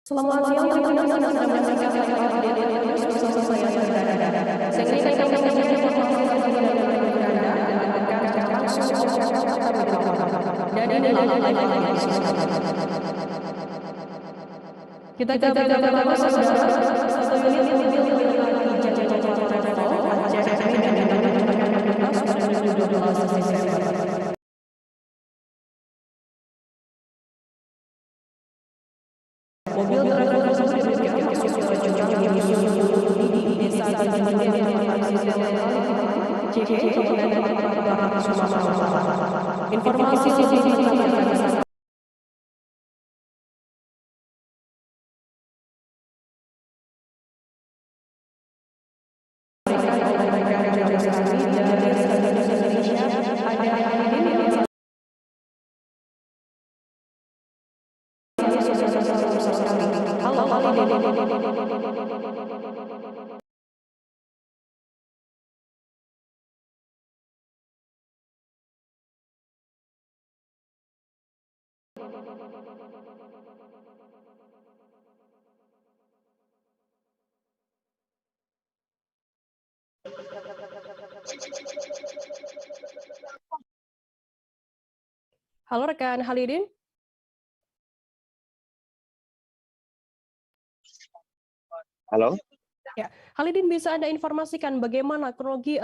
Selamat siang teman-teman, sedang menyaksikan update terus bersama saya Firda. Saya ingin menyampaikan informasi terkini dari Anda mendapatkan langsung Jakarta Bersama. Dan inilah live update sosial. Kita ke berita pertama saudara. Satu unit mobil kereta api Jakarta Travel ACFM dan dilakukan aktivitas pada 12 Desember. Mobil travel tersebut masuk ke jurang yang di desa Tanjung JK Kabupaten Sumatera Utara. Informasi lebih lanjut Halo rekan Halidin. Halo. Ya, Halidin bisa Anda informasikan bagaimana kronologi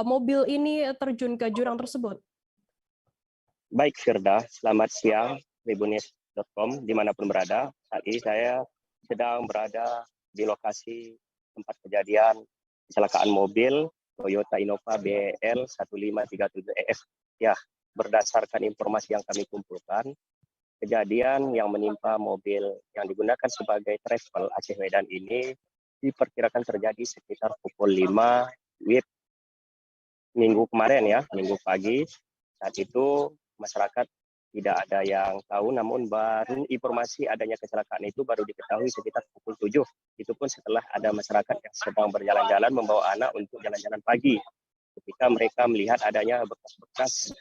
mobil ini terjun ke jurang tersebut? Baik Firda, selamat siang Tribunnews.com dimanapun berada. Saat ini saya sedang berada di lokasi tempat kejadian kecelakaan mobil Toyota Innova BL 1537EF. Ya, berdasarkan informasi yang kami kumpulkan, kejadian yang menimpa mobil yang digunakan sebagai travel Aceh Medan ini diperkirakan terjadi sekitar pukul 5 WIB minggu kemarin ya, minggu pagi. Saat itu masyarakat tidak ada yang tahu, namun baru informasi adanya kecelakaan itu baru diketahui sekitar pukul 7. Itu pun setelah ada masyarakat yang sedang berjalan-jalan membawa anak untuk jalan-jalan pagi. Ketika mereka melihat adanya bekas-bekas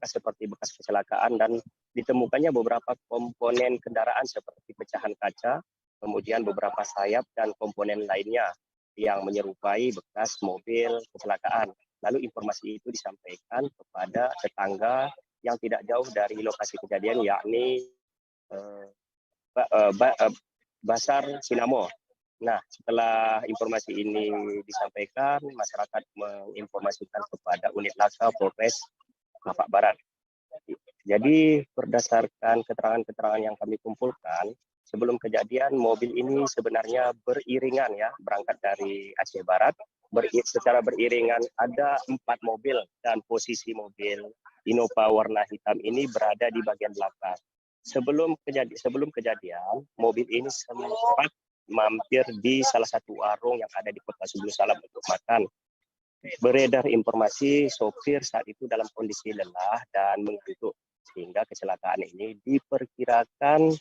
seperti bekas kecelakaan dan ditemukannya beberapa komponen kendaraan seperti pecahan kaca, kemudian beberapa sayap dan komponen lainnya yang menyerupai bekas mobil kecelakaan. Lalu informasi itu disampaikan kepada tetangga yang tidak jauh dari lokasi kejadian, yakni Basar Sinamo. Nah, setelah informasi ini disampaikan, masyarakat menginformasikan kepada unit laka Polres Bapak Barat. Jadi berdasarkan keterangan-keterangan yang kami kumpulkan, sebelum kejadian mobil ini sebenarnya beriringan ya, berangkat dari Aceh Barat. Secara beriringan ada 4 mobil dan posisi mobil Innova warna hitam ini berada di bagian belakang. Sebelum kejadian, mobil ini sempat mampir di salah satu warung yang ada di Kota Subulu Salam untuk makan. Beredar informasi sopir saat itu dalam kondisi lelah dan mengantuk, sehingga kecelakaan ini diperkirakan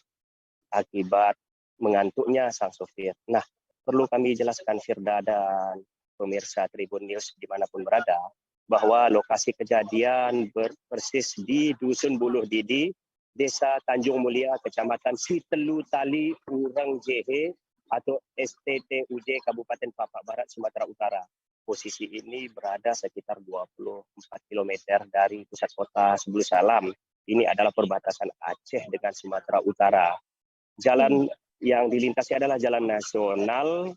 akibat mengantuknya sang sopir. Nah, perlu kami jelaskan Firda dan pemirsa Tribun News dimanapun berada, bahwa lokasi kejadian persis di Dusun Buluh Didi, Desa Tanjung Mulia, Kecamatan Sitelu Tali, Urang JH, atau STTUJ Kabupaten Papak Barat, Sumatera Utara. Posisi ini berada sekitar 24 km dari pusat kota Subulu Salam. Ini adalah perbatasan Aceh dengan Sumatera Utara. Jalan yang dilintasi adalah jalan nasional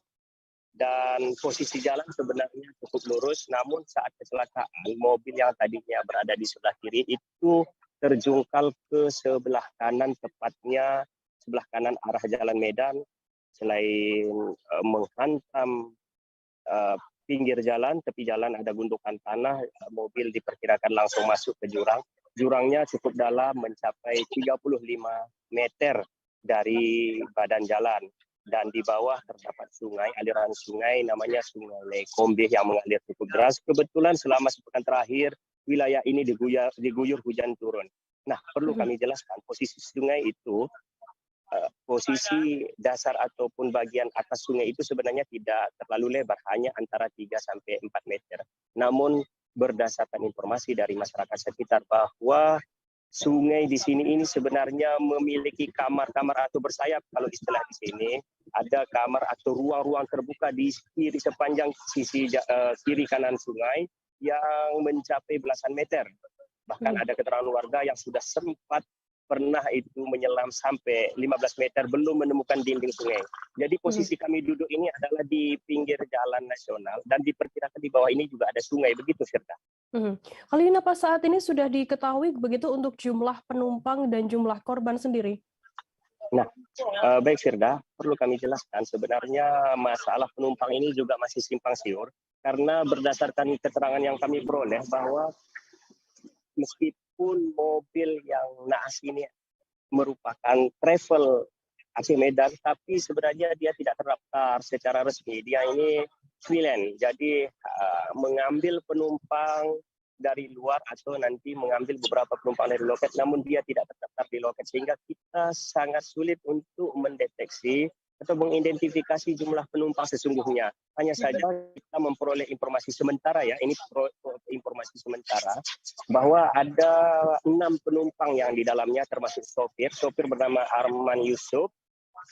dan posisi jalan sebenarnya cukup lurus, namun saat kecelakaan mobil yang tadinya berada di sebelah kiri itu terjungkal ke sebelah kanan, tepatnya sebelah kanan arah Jalan Medan. Selain menghantam pinggir jalan, tepi jalan ada gundukan tanah, mobil diperkirakan langsung masuk ke jurang. Jurangnya cukup dalam, mencapai 35 meter dari badan jalan. Dan di bawah terdapat sungai, aliran sungai namanya Sungai Kombeh yang mengalir cukup deras. Kebetulan selama sepekan terakhir wilayah ini diguyur hujan turun. Nah, perlu kami jelaskan posisi sungai itu, posisi dasar ataupun bagian atas sungai itu sebenarnya tidak terlalu lebar, hanya antara 3 sampai 4 meter. Namun berdasarkan informasi dari masyarakat sekitar bahwa sungai di sini ini sebenarnya memiliki kamar-kamar atau bersayap kalau istilah di sini. Ada kamar atau ruang-ruang terbuka di kiri sepanjang sisi kiri kanan sungai yang mencapai belasan meter. Bahkan ada keterangan warga yang sudah sempat pernah itu menyelam sampai 15 meter belum menemukan dinding sungai. Jadi posisi kami duduk ini adalah di pinggir jalan nasional dan diperkirakan di bawah ini juga ada sungai, begitu Firda. Hal ini apa saat ini sudah diketahui begitu untuk jumlah penumpang dan jumlah korban sendiri? Nah, baik Firda, perlu kami jelaskan sebenarnya masalah penumpang ini juga masih simpang siur karena berdasarkan keterangan yang kami peroleh bahwa meskipun mobil yang naas ini merupakan travel Aceh Medan, tapi sebenarnya dia tidak terdaftar secara resmi. Dia ini freelance, jadi mengambil penumpang dari luar atau nanti mengambil beberapa penumpang dari loket, namun dia tidak terdaftar di loket, sehingga kita sangat sulit untuk mendeteksi atau mengidentifikasi jumlah penumpang sesungguhnya. Hanya saja kita memperoleh informasi sementara ya, ini informasi sementara, bahwa ada 6 penumpang yang di dalamnya termasuk sopir bernama Arman Yusuf,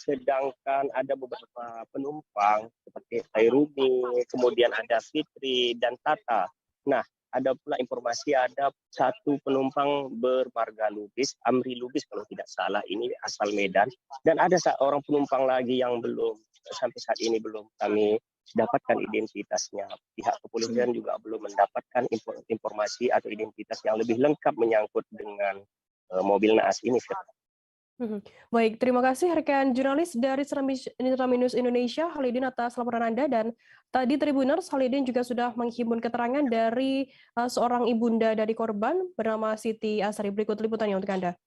sedangkan ada beberapa penumpang seperti Tairumi, kemudian ada Fitri dan Tata. Nah, ada pula informasi ada 1 penumpang bermarga Lubis, Amri Lubis kalau tidak salah, ini asal Medan, dan ada seorang penumpang lagi yang belum sampai saat ini belum kami dapatkan identitasnya. Pihak kepolisian juga belum mendapatkan informasi atau identitas yang lebih lengkap menyangkut dengan mobil naas ini. Baik, terima kasih rekan jurnalis dari Serambi News Indonesia, Halidin, atas laporan Anda. Dan tadi Tribuners, Halidin juga sudah menghimpun keterangan dari seorang ibunda dari korban bernama Siti Asari. Berikut liputannya untuk Anda.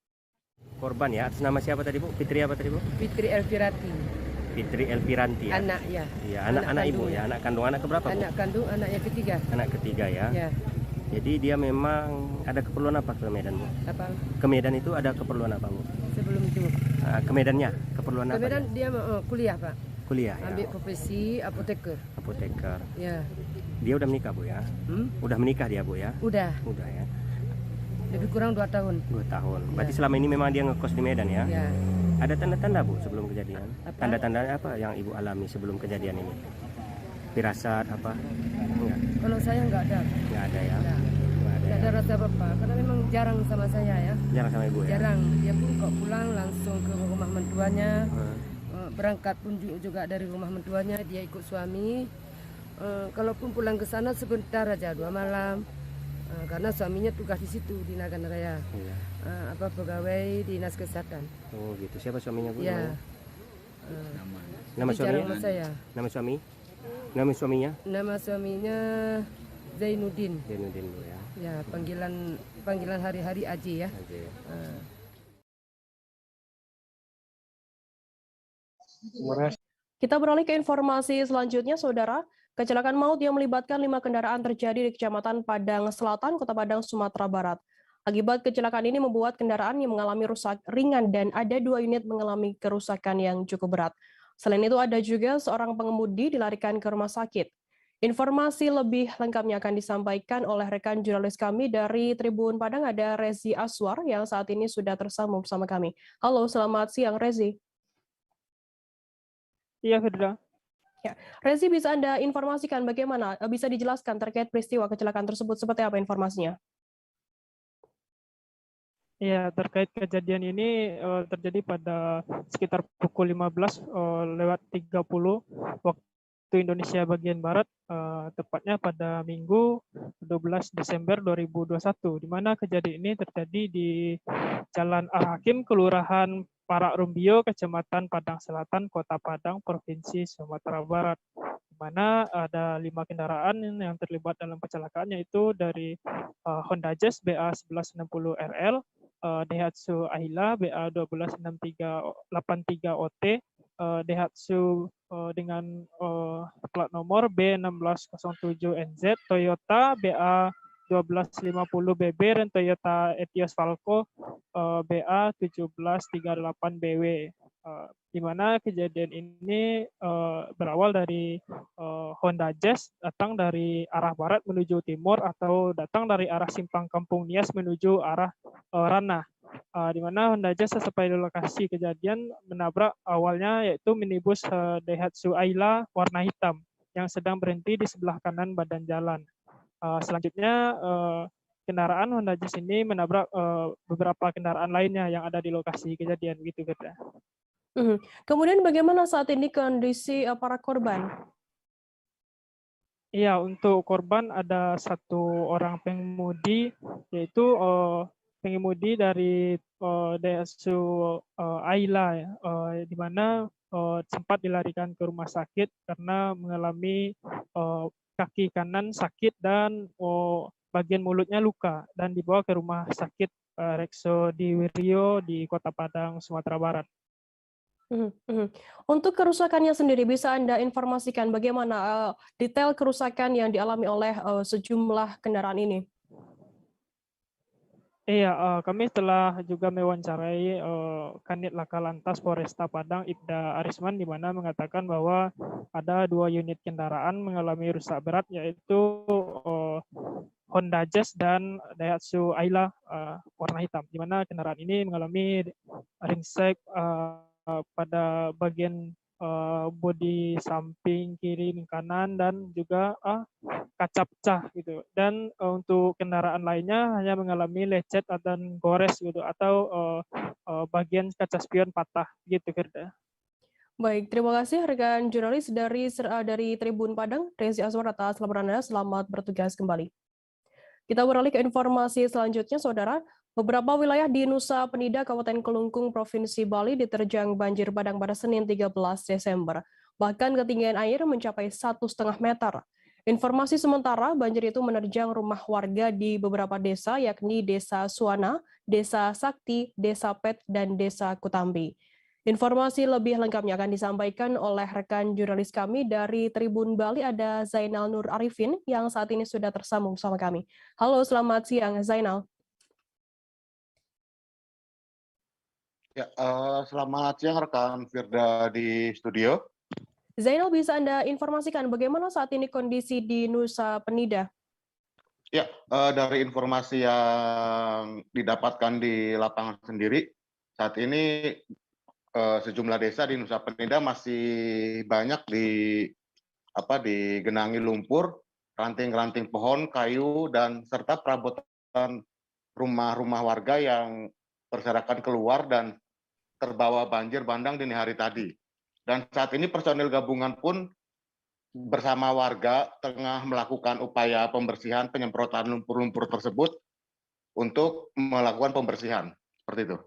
Korban ya, atas nama siapa tadi Bu? Fitri apa tadi Bu? Fitri Elviranti. Fitri Elviranti ya? Anak ya. Iya, anak ibu ya, anak kandung, anak keberapa Bu? Anak kandung, anak yang ketiga. Anak ketiga ya? Ya. Jadi dia memang ada keperluan apa ke Medan Bu? Apa? Ke Medan itu ada keperluan apa Bu? Sebelum itu. Ke Medannya, keperluan apa? Ke Medan ya? dia kuliah Pak. Kuliah ya? Ambil profesi apoteker. Apoteker. Ya. Dia udah menikah Bu ya? Udah menikah dia Bu ya? Udah. Udah ya? Lebih kurang 2 tahun. 2 tahun. Berarti selama ini memang dia ngekos di Medan ya? Ya. Ada tanda-tanda Bu sebelum kejadian? Apa? Tanda-tanda apa yang Ibu alami sebelum kejadian ini? Firasat apa? Enggak? Kalau saya nggak ada. Enggak ada ya? Ya. Nggak ada rasa apa-apa, karena memang jarang sama saya ya. Jarang sama Ibu ya? Jarang. Dia pun kok pulang langsung ke rumah mentuanya. Berangkat pun juga dari rumah mentuanya, dia ikut suami. Kalaupun pulang ke sana sebentar aja, 2 malam. Karena suaminya tugas di situ di Nagan Raya. Iya. Pegawai dinas kesehatan. Oh gitu. Siapa suaminya Bu? Ya. Nama suaminya? Jarang sama saya. Nama suami? Nama suaminya? Nama suaminya Zainuddin. Zainuddin Bu ya. Ya, panggilan hari-hari Aji ya. Aja ya. Kita beralih ke informasi selanjutnya, Saudara. Kecelakaan maut yang melibatkan 5 kendaraan terjadi di Kecamatan Padang Selatan, Kota Padang, Sumatera Barat. Akibat kecelakaan ini membuat kendaraan yang mengalami rusak ringan dan ada 2 unit mengalami kerusakan yang cukup berat. Selain itu ada juga seorang pengemudi dilarikan ke rumah sakit. Informasi lebih lengkapnya akan disampaikan oleh rekan jurnalis kami dari Tribun Padang, ada Rezi Aswar yang saat ini sudah tersambung bersama kami. Halo, selamat siang Rezi. Iya, Firda. Ya, Rezi, bisa Anda informasikan bagaimana, bisa dijelaskan terkait peristiwa kecelakaan tersebut, seperti apa informasinya? Ya, terkait kejadian ini terjadi pada sekitar pukul 15:30 waktu Indonesia bagian Barat, tepatnya pada Minggu 12 Desember 2021, di mana kejadian ini terjadi di Jalan Al-Hakim, Kelurahan Parak Rumbio, Kecamatan Padang Selatan, Kota Padang, Provinsi Sumatera Barat, di mana ada 5 kendaraan yang terlibat dalam kecelakaan, yaitu dari Honda Jazz BA 1160 RL, Daihatsu Ahila BA 126383 OT, Daihatsu dengan plat nomor B1607NZ, Toyota BA 1250 BB, dan Toyota Etios Falco BA 1738 BW. di mana kejadian ini berawal dari Honda Jazz datang dari arah barat menuju timur atau datang dari arah simpang Kampung Nias menuju arah Ranah. Di mana Honda Jazz sesuai di lokasi kejadian menabrak awalnya yaitu minibus Daihatsu Ayla warna hitam yang sedang berhenti di sebelah kanan badan jalan. Selanjutnya kendaraan Honda Jazz ini menabrak beberapa kendaraan lainnya yang ada di lokasi kejadian gitu, Gerda. Kemudian bagaimana saat ini kondisi para korban? Iya, untuk korban ada satu orang pengemudi, yaitu pengemudi dari Daihatsu Ayla, ya, di mana sempat dilarikan ke rumah sakit karena mengalami kaki kanan sakit dan bagian mulutnya luka dan dibawa ke rumah sakit Rekso di Wirio di Kota Padang, Sumatera Barat. Untuk kerusakannya sendiri, bisa Anda informasikan bagaimana detail kerusakan yang dialami oleh sejumlah kendaraan ini? Iya, kami telah juga mewawancarai Kanit Laka Lantas Polresta Padang, Ibda Arisman, di mana mengatakan bahwa ada 2 unit kendaraan mengalami rusak berat, yaitu Honda Jazz dan Daihatsu Ayla warna hitam, di mana kendaraan ini mengalami ringsek pada bagian bodi samping kiri dan kanan dan juga kaca pecah gitu. Dan untuk kendaraan lainnya hanya mengalami lecet dan gores gitu atau bagian kaca spion patah gitu, Firda. Baik, terima kasih rekan jurnalis dari Tribun Padang, Rezi Aswar atas laporan Anda. Selamat bertugas kembali. Kita beralih ke informasi selanjutnya, Saudara. Beberapa wilayah di Nusa Penida, Kabupaten Kelungkung, Provinsi Bali diterjang banjir bandang pada Senin 13 Desember. Bahkan ketinggian air mencapai 1,5 meter. Informasi sementara, banjir itu menerjang rumah warga di beberapa desa, yakni Desa Suwana, Desa Sakti, Desa Pet, dan Desa Kutambi. Informasi lebih lengkapnya akan disampaikan oleh rekan jurnalis kami dari Tribun Bali, ada Zainal Nur Arifin, yang saat ini sudah tersambung sama kami. Halo, selamat siang, Zainal. Ya, selamat siang rekan Firda di studio. Zainal, bisa Anda informasikan bagaimana saat ini kondisi di Nusa Penida? Ya, dari informasi yang didapatkan di lapangan sendiri, saat ini sejumlah desa di Nusa Penida masih banyak digenangi lumpur, ranting-ranting pohon, kayu, dan serta perabotan rumah-rumah warga yang berserakan keluar dan terbawa banjir bandang dini hari tadi. Dan saat ini personil gabungan pun bersama warga tengah melakukan upaya pembersihan penyemprotan lumpur-lumpur tersebut untuk melakukan pembersihan. Seperti itu.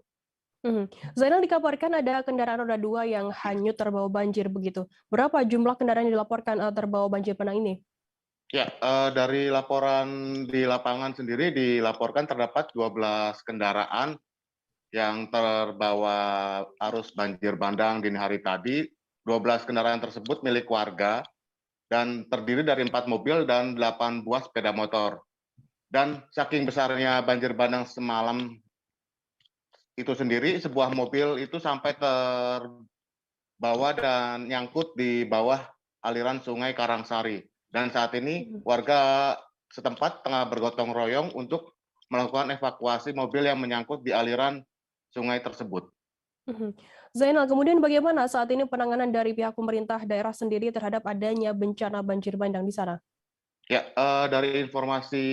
Zainal, dikabarkan ada kendaraan roda 2 yang hanyut terbawa banjir begitu. Berapa jumlah kendaraan yang dilaporkan terbawa banjir bandang ini? Ya, dari laporan di lapangan sendiri dilaporkan terdapat 12 kendaraan yang terbawa arus banjir bandang dini hari tadi. 12 kendaraan tersebut milik warga dan terdiri dari 4 mobil dan 8 buah sepeda motor. Dan saking besarnya banjir bandang semalam itu sendiri, sebuah mobil itu sampai terbawa dan nyangkut di bawah aliran Sungai Karangsari. Dan saat ini warga setempat tengah bergotong royong untuk melakukan evakuasi mobil yang menyangkut di aliran sungai tersebut. Zainal, kemudian bagaimana saat ini penanganan dari pihak pemerintah daerah sendiri terhadap adanya bencana banjir bandang di sana? Ya, dari informasi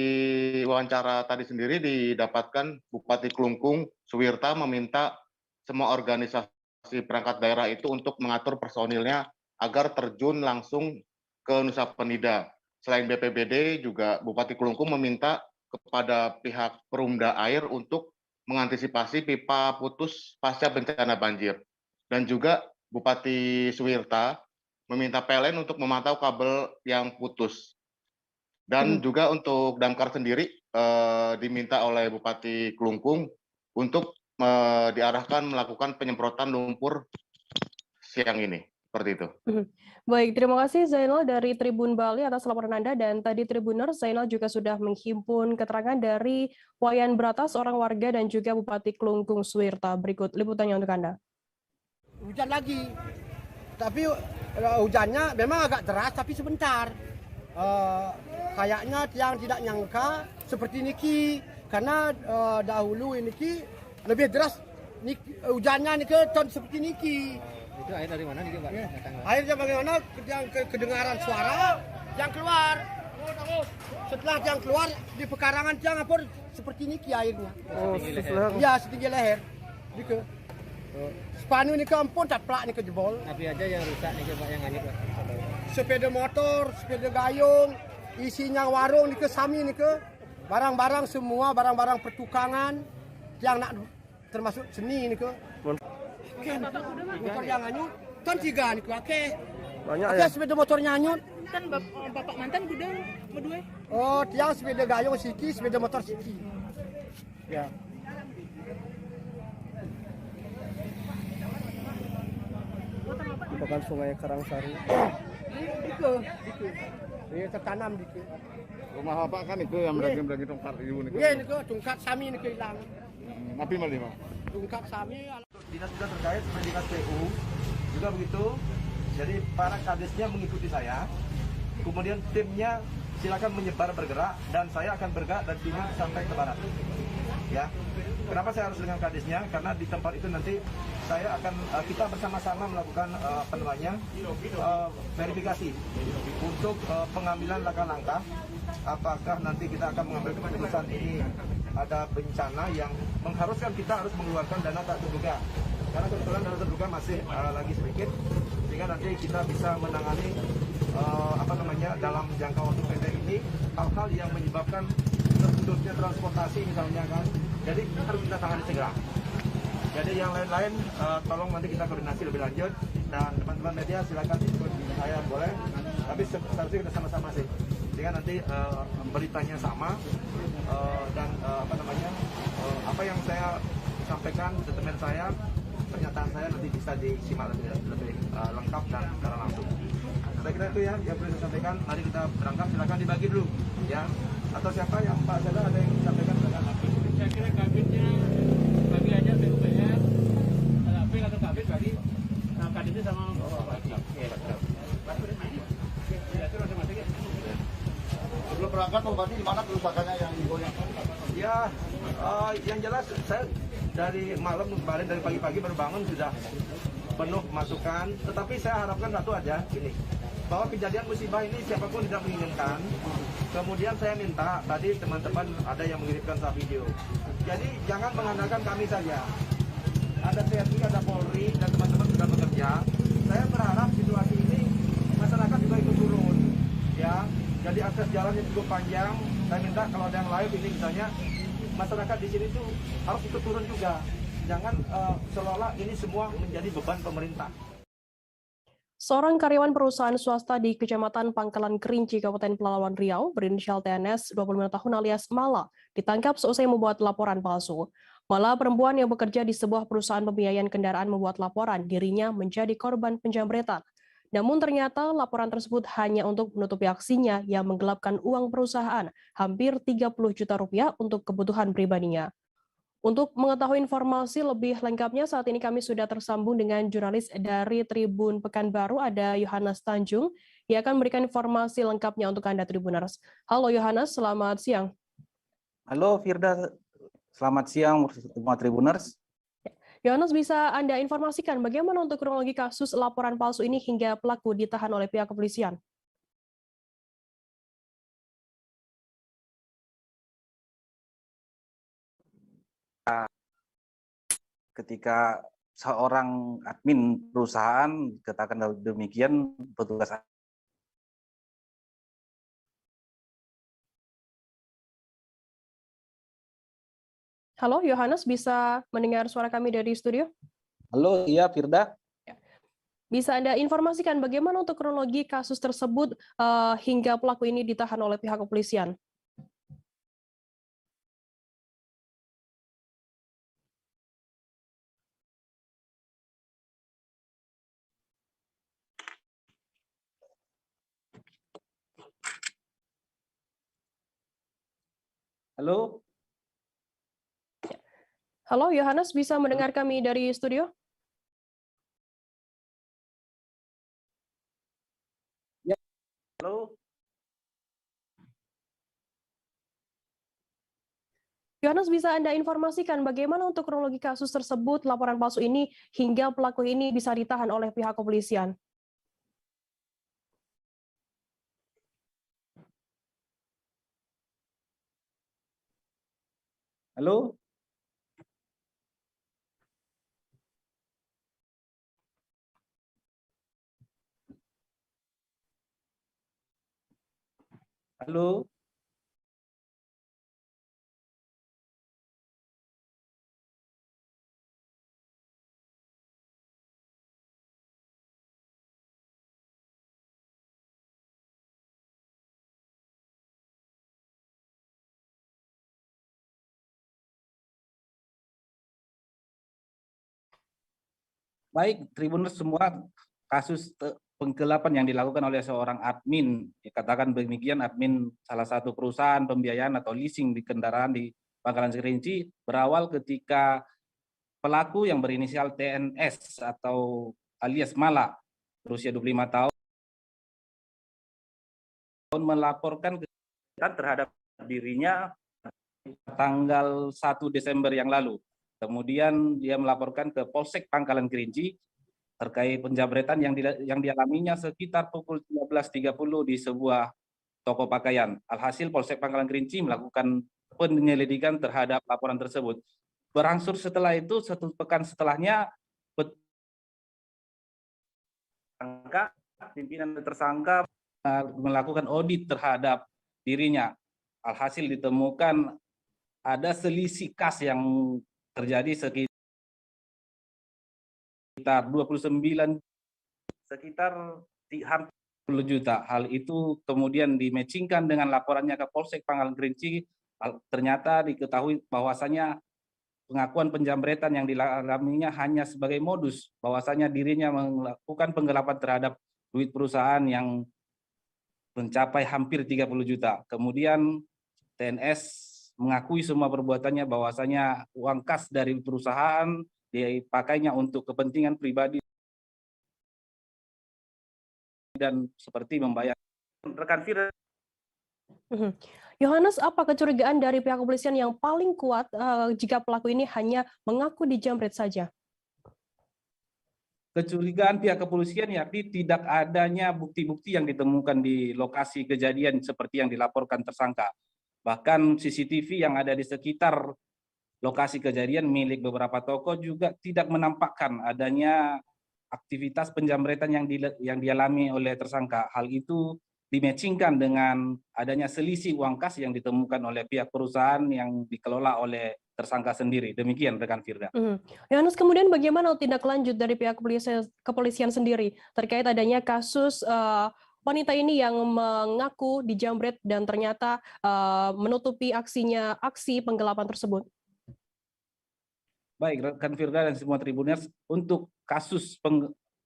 wawancara tadi sendiri didapatkan Bupati Kelungkung Suwirta meminta semua organisasi perangkat daerah itu untuk mengatur personilnya agar terjun langsung ke Nusa Penida. Selain BPBD, juga Bupati Kelungkung meminta kepada pihak Perumda Air untuk mengantisipasi pipa putus pasca bencana banjir. Dan juga Bupati Suwirta meminta PLN untuk memantau kabel yang putus. Dan juga untuk damkar sendiri diminta oleh Bupati Kelungkung untuk diarahkan melakukan penyemprotan lumpur siang ini. Seperti itu. Baik, terima kasih Zainal dari Tribun Bali atas laporan Anda. Dan tadi Tribuners, Zainal juga sudah menghimpun keterangan dari Wayan Brata, seorang warga dan juga Bupati Kelungkung Suwirta. Berikut liputannya untuk Anda. hujan lagi. Tapi hujannya memang agak deras tapi sebentar. Kayaknya yang tidak nyangka seperti niki karena dahulu niki lebih deras hujannya niki tahun seperti niki. Itu air dari mana nih Pak? Ya. Airnya bagaimana yang kedengaran suara yang keluar. Setelah yang keluar di pekarangan yang apa seperti niki airnya. Oh, ya setinggi leher. Niki. Spanu niki ampun tak plak niki jebol. Tapi aja yang rusak nih Pak yang hanyut Pak. Sepeda motor, sepeda gayung, isinya warung niki sami niki. Barang-barang semua barang-barang pertukangan yang nak termasuk seni niki. Motor yang hanyut kan 3 niki akeh. Banyak ya. Sepeda motornya hanyut. Kan bapak mantan kuda berdua. Oh, tiang sepeda gayung siki, sepeda motor siki. Ya. Bukan Sungai Karangsari. Itu. Ini tertanam dikit. Rumah Bapak kan itu yang beragi tongkat itu nih. Iya, niku tungkat sami niku hilang. Tapi malah Pak. Tungkat sami. Dinas sudah terkait dengan dinas PU juga begitu. Jadi para kadesnya mengikuti saya. Kemudian timnya silakan menyebar bergerak dan saya akan bergerak dari timur sampai ke barat. Ya. Kenapa saya harus dengan kadesnya? Karena di tempat itu nanti saya akan kita bersama-sama melakukan verifikasi untuk pengambilan langkah-langkah. Apakah nanti kita akan mengambil keputusan ini ada bencana yang mengharuskan kita harus mengeluarkan dana tak terduga. Karena kebetulan dana terduga masih lagi sedikit, sehingga nanti kita bisa menangani dalam jangka waktu pendek ini hal-hal yang menyebabkan terputusnya transportasi misalnya kan. Jadi harus kita tangani segera. Jadi yang lain-lain tolong nanti kita koordinasi lebih lanjut dan teman-teman media silakan ikut saya boleh. Tapi seharusnya kita sama-sama sih. Sehingga nanti beritanya sama dan apa yang saya sampaikan statement saya, pernyataan saya nanti bisa disimak lebih lengkap dan secara langsung. Saya kira itu ya yang perlu saya sampaikan. Mari kita berangkat, silakan dibagi dulu ya. Atau siapa yang Pak Sada ada yang disampaikan? Saya kira kabinnya bagi aja PUPR, tapi atau kabin bagi kadinnya sama Sebelum berangkat Pak Bupati di mana kerusakannya yang digoyang? Ya, yang jelas saya dari malam kemarin dari pagi-pagi baru bangun sudah penuh masukan. Tetapi saya harapkan satu aja ini, bahwa kejadian musibah ini siapapun tidak menginginkan. Kemudian saya minta tadi teman-teman ada yang mengirimkan satu video. Jadi jangan mengandalkan kami saja. Ada TNI, ada Polri dan teman-teman sudah bekerja. Saya berharap situasi ini masyarakat juga ikut turun, ya. Jadi akses jalannya cukup panjang. Saya minta kalau ada yang live ini misalnya masyarakat di sini tuh harus ikut turun juga. Jangan seolah-olah ini semua menjadi beban pemerintah. Seorang karyawan perusahaan swasta di Kecamatan Pangkalan Kerinci, Kabupaten Pelalawan Riau, berinisial TNS, 25 tahun alias Mala, ditangkap seusai membuat laporan palsu. Mala, perempuan yang bekerja di sebuah perusahaan pembiayaan kendaraan, membuat laporan dirinya menjadi korban penjamretan. Namun ternyata laporan tersebut hanya untuk menutupi aksinya yang menggelapkan uang perusahaan, hampir 30 juta rupiah untuk kebutuhan pribadinya. Untuk mengetahui informasi lebih lengkapnya, saat ini kami sudah tersambung dengan jurnalis dari Tribun Pekanbaru, ada Yohanes Tanjung, yang akan memberikan informasi lengkapnya untuk Anda Tribuners. Halo Yohanes, selamat siang. Halo Firda, selamat siang semua Tribuners. Yohanes, bisa Anda informasikan bagaimana untuk kronologi kasus laporan palsu ini hingga pelaku ditahan oleh pihak kepolisian? Ketika seorang admin perusahaan katakan demikian, petugas Halo Yohanes, bisa mendengar suara kami dari studio? Halo, iya Firda. Bisa Anda informasikan bagaimana untuk kronologi kasus tersebut hingga pelaku ini ditahan oleh pihak kepolisian? Halo. Halo Yohanes, bisa mendengar kami dari studio? Halo. Yohanes, bisa Anda informasikan bagaimana untuk kronologi kasus tersebut, laporan palsu ini, hingga pelaku ini bisa ditahan oleh pihak kepolisian? Halo. Halo. Baik, Tribuners semua, kasus penggelapan yang dilakukan oleh seorang admin, katakan demikian, admin salah satu perusahaan pembiayaan atau leasing di kendaraan di Pangkalan Kerinci, berawal ketika pelaku yang berinisial TNS atau alias Mala, berusia 25 tahun, melaporkan kejahatan terhadap dirinya tanggal 1 Desember yang lalu. Kemudian dia melaporkan ke Polsek Pangkalan Kerinci terkait penjamretan yang dialaminya sekitar pukul 13.30 di sebuah toko pakaian. Alhasil Polsek Pangkalan Kerinci melakukan penyelidikan terhadap laporan tersebut. Berangsur setelah itu, 1 pekan setelahnya, pimpinan tersangka melakukan audit terhadap dirinya. Alhasil ditemukan ada selisih kas yang terjadi sekitar 29, sekitar hampir 10 juta. Hal itu kemudian dimatchingkan dengan laporannya ke Polsek Pangkalan Kerinci. Ternyata diketahui bahwasanya pengakuan penjamretan yang dialaminya hanya sebagai modus, bahwasanya dirinya melakukan penggelapan terhadap duit perusahaan yang mencapai hampir 30 juta. Kemudian TNS mengakui semua perbuatannya, bahwasanya uang kas dari perusahaan dipakainya untuk kepentingan pribadi dan seperti membayar rekan Fira. Yohanes, apa kecurigaan dari pihak kepolisian yang paling kuat jika pelaku ini hanya mengaku dijamret saja? Kecurigaan pihak kepolisian yakni tidak adanya bukti-bukti yang ditemukan di lokasi kejadian seperti yang dilaporkan tersangka. Bahkan CCTV yang ada di sekitar lokasi kejadian milik beberapa toko juga tidak menampakkan adanya aktivitas penjamretan yang dialami oleh tersangka. Hal itu dimatchingkan dengan adanya selisih uang kas yang ditemukan oleh pihak perusahaan yang dikelola oleh tersangka sendiri. Demikian rekan Firda. Yohanes, kemudian bagaimana tindak lanjut dari pihak kepolisian sendiri terkait adanya kasus wanita ini yang mengaku dijamret dan ternyata menutupi aksi penggelapan tersebut? Baik, rekan Firda dan semua Tribuners, untuk kasus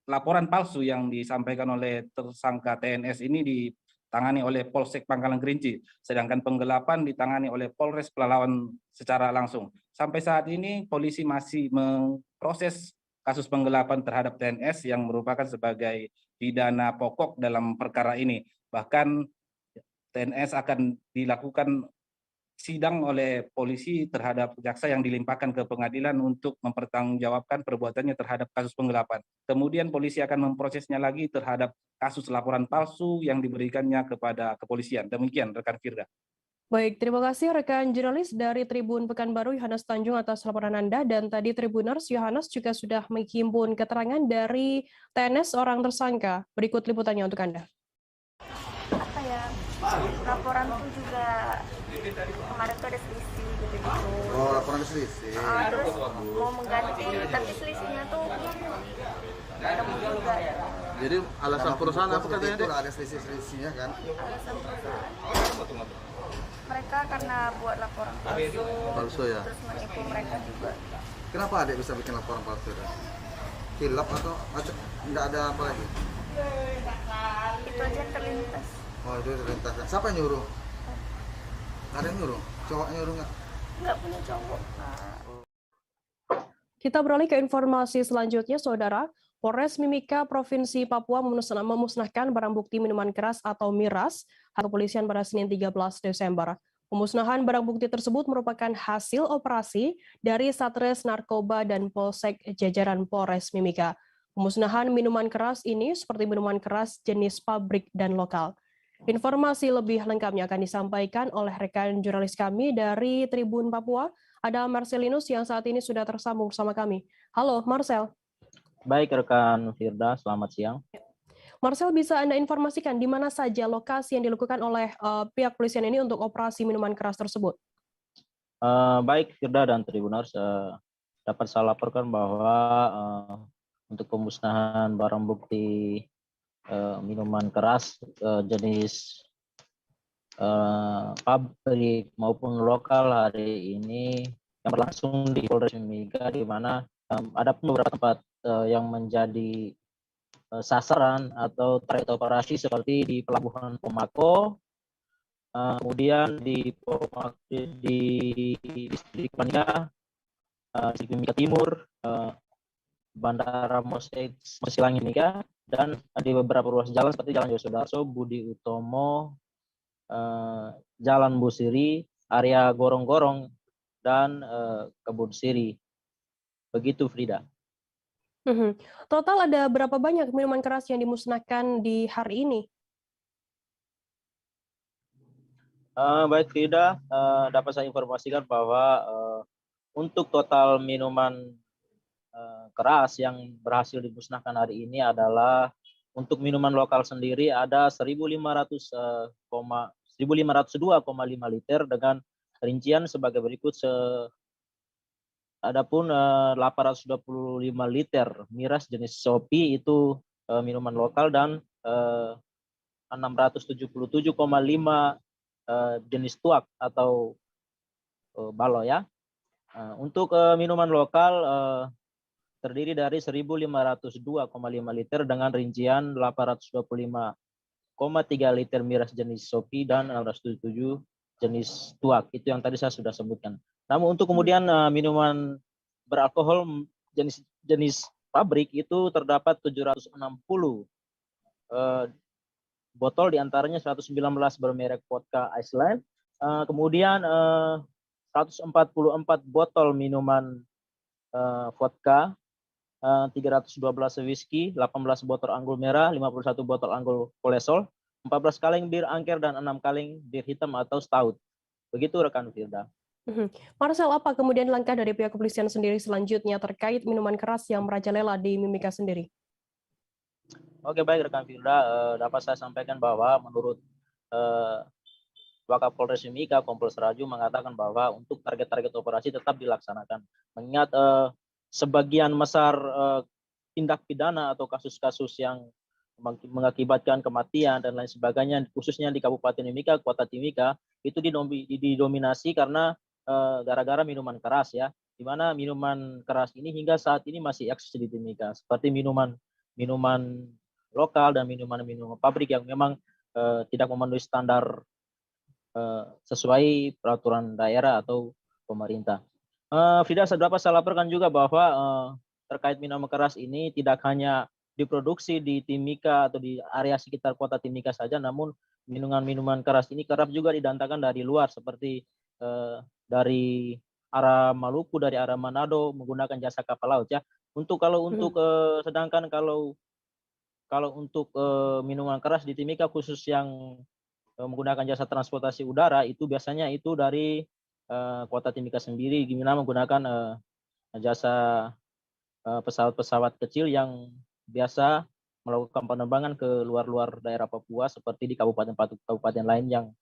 laporan palsu yang disampaikan oleh tersangka TNS ini ditangani oleh Polsek Pangkalan Kerinci, sedangkan penggelapan ditangani oleh Polres Pelalawan secara langsung. Sampai saat ini polisi masih memproses kasus penggelapan terhadap TNS yang merupakan sebagai pidana pokok dalam perkara ini. Bahkan TNS akan dilakukan sidang oleh polisi terhadap jaksa yang dilimpahkan ke pengadilan untuk mempertanggungjawabkan perbuatannya terhadap kasus penggelapan. Kemudian polisi akan memprosesnya lagi terhadap kasus laporan palsu yang diberikannya kepada kepolisian. Demikian rekan Firda. Baik, terima kasih rekan jurnalis dari Tribun Pekanbaru Yohanes Tanjung atas laporan Anda, dan tadi Tribuners Yohanes juga sudah menghimpun keterangan dari TNS orang tersangka. Berikut liputannya untuk Anda. Apa ya, laporan itu juga kemarin tuh ada selisih gitu. Oh, laporan ada selisih. Terus mau mengganti, tapi selisihnya tuh ketemu juga. Jadi alasan perusahaan apa katanya? Itu ada selisih-selisihnya kan? Alasan perusahaan. Mereka karena buat laporan palsu ya. Terus menipu mereka juga. Kenapa adik bisa bikin laporan palsu? Hilap atau nggak ada apa lagi? Itu aja terlintas. Oh, itu terlintas. Siapa yang nyuruh? Ada yang nyuruh? Cowok nyuruh nggak? Nggak punya cowok. Kita beralih ke informasi selanjutnya, Saudara. Polres Mimika, Provinsi Papua memusnahkan barang bukti minuman keras atau miras atau kepolisian pada Senin 13 Desember. Pemusnahan barang bukti tersebut merupakan hasil operasi dari Satres Narkoba dan Polsek jajaran Polres Mimika. Pemusnahan minuman keras ini seperti minuman keras jenis pabrik dan lokal. Informasi lebih lengkapnya akan disampaikan oleh rekan jurnalis kami dari Tribun Papua, ada Marcelinus yang saat ini sudah tersambung bersama kami. Halo, Marcel. Baik, rekan Firda, selamat siang. Marcel, bisa Anda informasikan di mana saja lokasi yang dilakukan oleh pihak polisian ini untuk operasi minuman keras tersebut? Baik, Firda dan Tribuners, dapat saya laporkan bahwa untuk pemusnahan barang bukti minuman keras jenis pabrik maupun lokal hari ini yang berlangsung di Polres Mimika, di mana ada pun beberapa tempat yang menjadi sasaran atau target operasi seperti di Pelabuhan Pomako, kemudian di Distrik Mimika, Distrik Mimika Timur, Bandara Mosilang Mimika, dan di beberapa ruas jalan seperti Jalan Yosudarso, Budi Utomo, Jalan Busiri, area Gorong-Gorong, dan Kebun Siri. Begitu, Frida. Total ada berapa banyak minuman keras yang dimusnahkan di hari ini? Baik, Frida, dapat saya informasikan bahwa untuk total minuman keras yang berhasil dimusnahkan hari ini adalah untuk minuman lokal sendiri ada 1.502,5 liter dengan rincian sebagai berikut. Adapun 825 liter miras jenis Sopi itu minuman lokal, dan 677,5 jenis tuak atau balo ya. Untuk minuman lokal terdiri dari 1.502,5 liter dengan rincian 825,3 liter miras jenis Sopi dan 677 jenis tuak. Itu yang tadi saya sudah sebutkan. Namun untuk kemudian minuman beralkohol jenis pabrik itu terdapat 760 botol, diantaranya 119 bermerek vodka Iceland, kemudian 144 botol minuman vodka, 312 whisky, 18 botol anggur merah, 51 botol anggur kolesol, 14 kaleng bir angker, dan 6 kaleng bir hitam atau stout. Begitu rekan Firda. Marcel, apa kemudian langkah dari pihak kepolisian sendiri selanjutnya terkait minuman keras yang merajalela di Mimika sendiri? Oke, baik rekan Firda, dapat saya sampaikan bahwa menurut Wakapolres Mimika, Kompol Seraju mengatakan bahwa untuk target-target operasi tetap dilaksanakan. Mengingat sebagian besar tindak pidana atau kasus-kasus yang mengakibatkan kematian dan lain sebagainya, khususnya di Kabupaten Mimika, Kota Timika, itu didominasi karena gara-gara minuman keras ya, di mana minuman keras ini hingga saat ini masih eksis di Timika, seperti minuman lokal dan minuman pabrik yang memang tidak memenuhi standar sesuai peraturan daerah atau pemerintah. Frida, dapat saya laporkan juga bahwa terkait minuman keras ini tidak hanya diproduksi di Timika atau di area sekitar Kota Timika saja, namun minuman keras ini kerap juga didatangkan dari luar, seperti dari arah Maluku, dari arah Manado menggunakan jasa kapal laut ya. Sedangkan kalau untuk minuman keras di Timika khusus yang menggunakan jasa transportasi udara itu biasanya itu dari Kota Timika sendiri, gimana menggunakan jasa pesawat-pesawat kecil yang biasa melakukan penerbangan ke luar daerah Papua seperti di kabupaten lain yang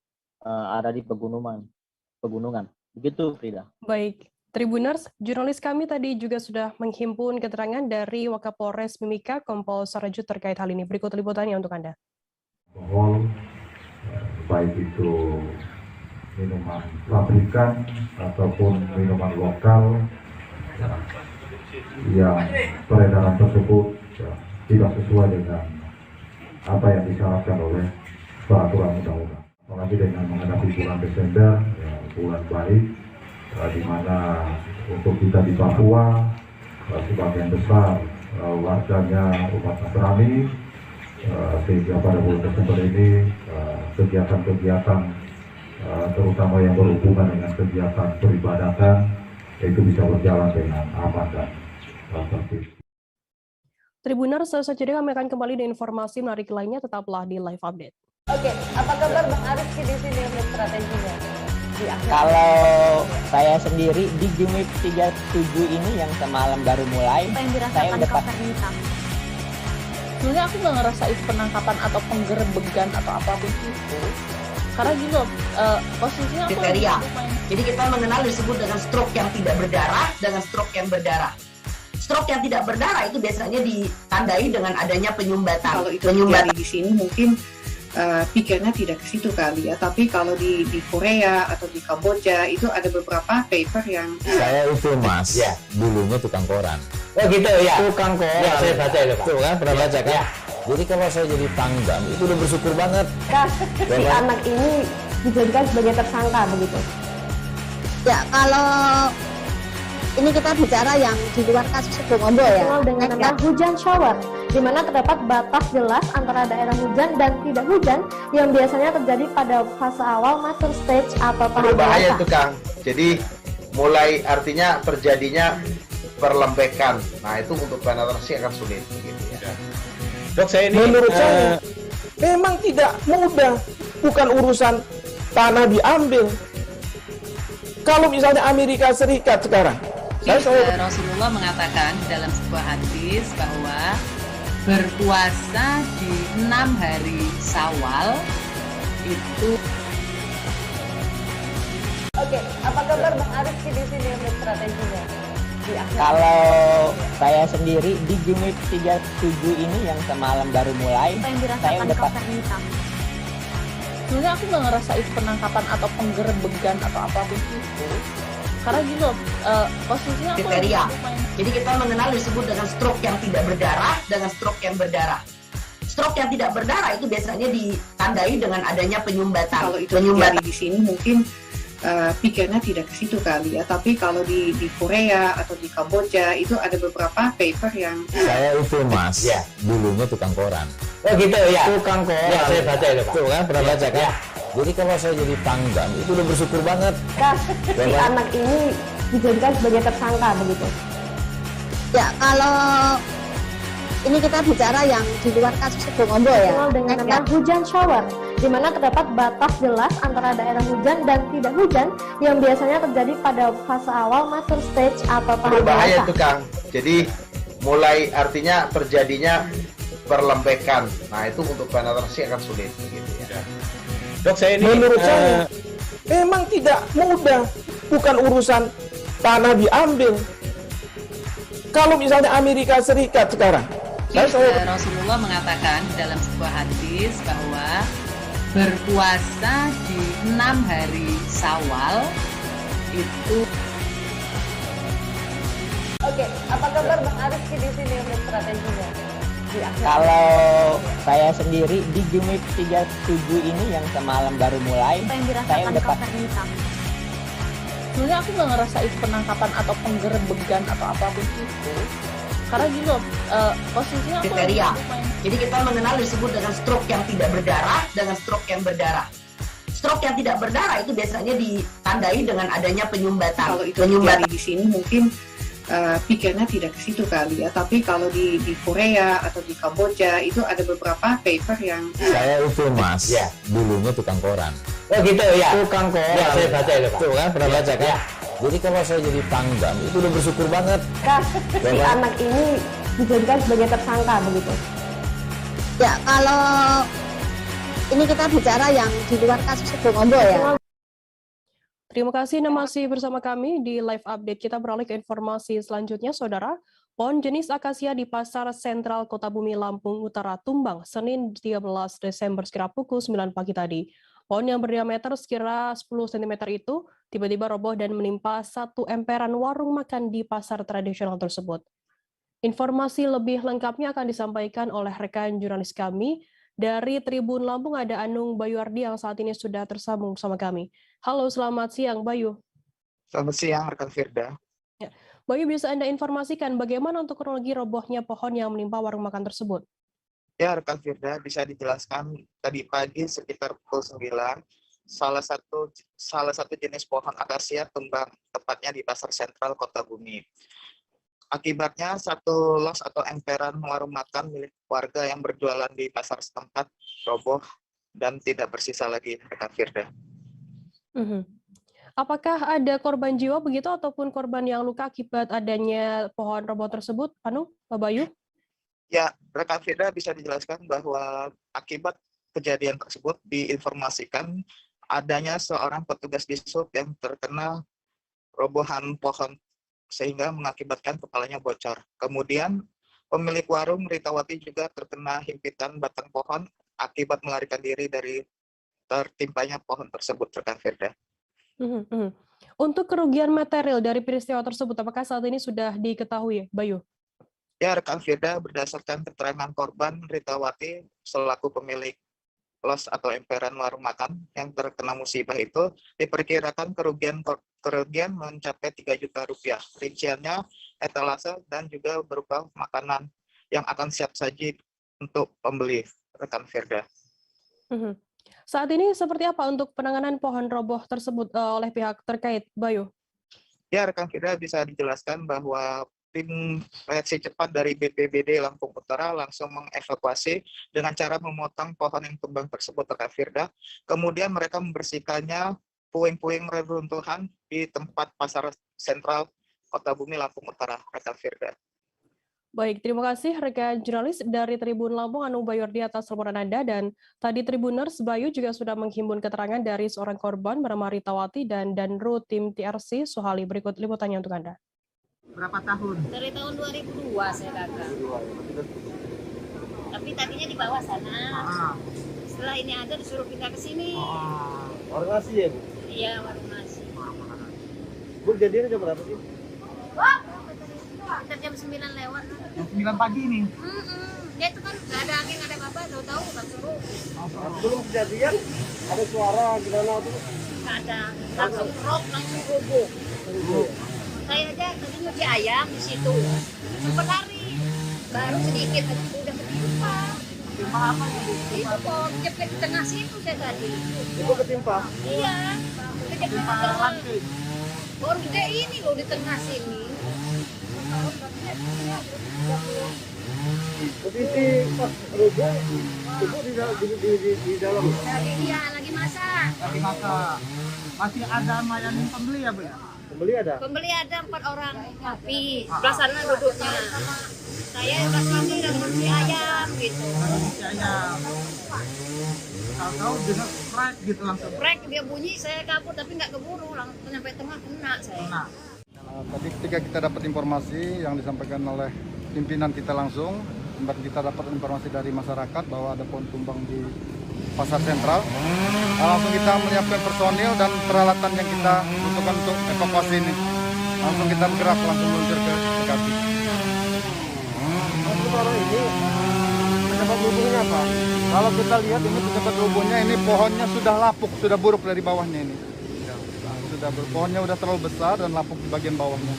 ada di pegunungan. Begitu, Frida. Baik, Tribuners, jurnalis kami tadi juga sudah menghimpun keterangan dari Wakapolres Mimika, Kompol Seraju terkait hal ini. Berikut liputannya untuk Anda. Baik itu minuman pabrikan ataupun minuman lokal yang peredaran tersebut tidak sesuai dengan apa yang disyaratkan oleh peraturan undang-undang. Apalagi dengan menghadapi bulan Desember, ya, bulan baik, di mana untuk kita di Papua sebagian besar warganya umat Nasrani, sehingga pada bulan Desember ini kegiatan-kegiatan terutama yang berhubungan dengan kegiatan peribadatan itu bisa berjalan dengan aman dan tertib. Tribuners, selanjutnya kami akan kembali dengan informasi menarik lainnya, tetaplah di live update. Oke, apa kabar Bang Arif di sini untuk strateginya? Kalau saya sendiri di Jumip 37 ini yang semalam baru mulai, saya udah pas. Sebenarnya aku nggak ngerasa itu penangkapan atau penggerebegan atau apapun itu. Karena gini loh, posisinya aku kriteria. Jadi kita mengenal disebut dengan stroke yang tidak berdarah dengan stroke yang berdarah. Stroke yang tidak berdarah itu biasanya ditandai dengan adanya penyumbatan. Kalau itu terjadi di sini mungkin pikirnya tidak ke situ kali ya, tapi kalau di Korea atau di Kamboja itu ada beberapa paper yang saya itu mas, ya, dulunya tukang koran. Oh gitu ya. Tukang koran. Ya, saya baca itu Pak. Tuh kan pernah baca kan? Ya. Jadi kalau saya jadi pangdam itu udah bersyukur banget. Si anak ini dijadikan sebagai tersangka begitu. Ya, kalau ini kita bicara yang di luar kasus Bongombo ya. Dengan nama hujan shower, di mana terdapat batas jelas antara daerah hujan dan tidak hujan yang biasanya terjadi pada fase awal mature stage atau tahap berbahaya dewasa. itu Kang. Jadi mulai artinya terjadinya perlembekan. Nah itu untuk penetrasi akan sulit. Gitu ya. Dok, saya ini menurut saya memang tidak mudah, bukan urusan tanah diambil. Kalau misalnya Amerika Serikat sekarang, Rasulullah mengatakan dalam sebuah hadis bahwa berpuasa di 6 hari Syawal itu. Oke, apa kabar Bang Arif di sini untuk strateginya? Kalau saya sendiri di Jumip 37 ini yang semalam baru mulai, saya udah pas. Sebenarnya aku nggak ngerasa itu penangkapan atau penggerebegan atau apapun itu. Karena gini loh, posisinya aku kriteria. Jadi kita mengenal disebut dengan stroke yang tidak berdarah dengan stroke yang berdarah. Stroke yang tidak berdarah itu biasanya ditandai dengan adanya penyumbatan. Kalau itu terjadi di sini mungkin pikirnya tidak ke situ kali ya, tapi kalau di Korea atau di Kamboja itu ada beberapa paper yang saya itu mas, ya, dulunya tukang koran. Oh gitu ya. Tukang koran. Ya, saya baca itu Pak. Tuh kan pernah baca kan? Ya. Jadi kalau saya jadi pangdam itu udah bersyukur banget. Si anak ini dijadikan sebagai tersangka begitu. Ya, kalau ini kita bicara yang di luar kasus Bongombo ya. Dengan nama hujan shower, di mana terdapat batas jelas antara daerah hujan dan tidak hujan yang biasanya terjadi pada fase awal mature stage atau tahap berbahaya dewasa. itu Kang. Jadi mulai artinya terjadinya perlembekan. Nah itu untuk penetrasi akan sulit. Gitu ya. Dok, saya ini menurut saya memang tidak mudah, bukan urusan tanah diambil. Kalau misalnya Amerika Serikat sekarang, Rasulullah mengatakan dalam sebuah hadis bahwa berpuasa di 6 hari Syawal itu. Oke, apa kabar Bang Arif di sini untuk strateginya? Kalau saya sendiri di Jumip 37 ini yang semalam baru mulai, saya udah pas. Sebenarnya aku nggak ngerasa itu penangkapan atau penggerebegan atau apapun itu. Karena gini loh, posisinya aku kriteria. Jadi kita mengenal disebut dengan stroke yang tidak berdarah dengan stroke yang berdarah. Stroke yang tidak berdarah itu biasanya ditandai dengan adanya penyumbatan. Kalau itu terjadi di sini mungkin pikirnya tidak ke situ kali ya, tapi kalau di Korea atau di Kamboja itu ada beberapa paper yang saya itu mas, ya, dulunya tukang koran. Oh gitu ya. Tukang koran. Ya, saya baca itu Pak. Tuh kan pernah baca kan? Ya. Jadi kalau saya jadi pangdam itu udah bersyukur banget. Si anak ini dijadikan sebagai tersangka begitu. Ya, kalau ini kita bicara yang di luar kasus Bongombo ya. Terima kasih Anda masih bersama kami di live update. Kita beralih ke informasi selanjutnya, Saudara. Pohon jenis akasia di Pasar Sentral Kota Bumi Lampung Utara tumbang Senin 13 Desember sekira pukul 9 pagi tadi. Pohon yang berdiameter sekira 10 cm itu tiba-tiba roboh dan menimpa satu emperan warung makan di pasar tradisional tersebut. Informasi lebih lengkapnya akan disampaikan oleh rekan jurnalis kami. Dari Tribun Lampung ada Anung Bayuardi yang saat ini sudah tersambung bersama kami. Halo, selamat siang Bayu. Selamat siang rekan Firda. Ya. Bayu, bisa Anda informasikan bagaimana untuk kronologi robohnya pohon yang menimpa warung makan tersebut? Ya, rekan Firda, bisa dijelaskan tadi pagi sekitar pukul 9, salah satu jenis pohon akasia tumbang, tepatnya di Pasar Sentral Kota Bumi. Akibatnya satu los atau emperan warung makan milik warga yang berjualan di pasar setempat roboh dan tidak bersisa lagi, rekan Firda. Apakah ada korban jiwa begitu ataupun korban yang luka akibat adanya pohon roboh tersebut, Pak Bayu? Ya, rekan Firda, bisa dijelaskan bahwa akibat kejadian tersebut diinformasikan adanya seorang petugas di sub yang terkena robohan pohon sehingga mengakibatkan kepalanya bocor. Kemudian pemilik warung Ritawati juga terkena himpitan batang pohon akibat melarikan diri dari tertimpanya pohon tersebut, rekan Firda. Untuk kerugian material dari peristiwa tersebut, apakah saat ini sudah diketahui, Bayu? Ya, rekan Firda, berdasarkan keterangan korban Ritawati selaku pemilik los atau emperan warung makan yang terkena musibah itu, diperkirakan kerugian mencapai 3 juta rupiah. Rinciannya etalase dan juga berupa makanan yang akan siap saji untuk pembeli, rekan Firda. Saat ini seperti apa untuk penanganan pohon roboh tersebut oleh pihak terkait, Bayu? Ya, rekan Firda, bisa dijelaskan bahwa tim reaksi cepat dari BPBD Lampung Utara langsung mengevakuasi dengan cara memotong pohon yang tumbang tersebut, rekan Firda. Kemudian mereka membersihkannya puing-puing reruntuhan di tempat pasar sentral Kota Bumi Lampung Utara, rekan Firda. Baik, terima kasih rekan jurnalis dari Tribun Lampung Anu Bayordi atas laporan Anda, dan tadi Tribuners, Bayu juga sudah menghimpun keterangan dari seorang korban bernama Ritawati dan Danru tim TRC Suhali. Berikut liputannya untuk Anda. Berapa tahun? Dari tahun 2002 saya dagang. Tapi tadinya di bawah sana. Setelah ini ada disuruh pindah ke sini. Warung nasi ya, Bu? Iya, warung nasi. Bu, jadinya jam berapa sih? Sekitar jam 9 lewat. Jam 9 pagi nih? Dia itu kan nggak ada angin, nggak ada apa-apa, tahu-tahu kan suruh. Sebelum kejadian, ada suara gimana tuh? Nggak ada. Langsung rock, langsung roboh. Saya aja tadi nyuci ayam di situ, sempat lari, baru sedikit udah ketimpa. Ketimpa apa itu? Itu kok jepit di tengah situ saya tadi. Itu ketimpa? Iya, kejepit di tengah. Baru gede ini loh di tengah sini. Posisi pas roboh, ibu di dalam? Iya, lagi masak. Lagi masak. Masih ada melayani pembeli ya, Bu? Pembeli ada? Pembeli ada 4 orang ngopi, sebelah sana duduknya. Saya udah suami udah nyuci ayam gitu. Nyuci ayam. Tahu-tahu dengar krek gitu langsung. Krek dia bunyi, saya kabur tapi nggak keburu, langsung sampai tengah kena saya. Tadi ketika kita dapat informasi yang disampaikan oleh pimpinan kita langsung, kita dapat informasi dari masyarakat bahwa ada pohon tumbang di Pasar Sentral. Langsung kita menyiapkan personil dan peralatan yang kita butuhkan untuk evakuasi ini. Langsung kita bergerak, langsung meluncur ke TKP. Sekarang ini penyebab robohnya apa? Kalau kita lihat ini penyebab robohnya, ini pohonnya sudah lapuk, sudah buruk dari bawahnya ini. Pohonnya sudah terlalu besar dan lapuk di bagian bawahnya.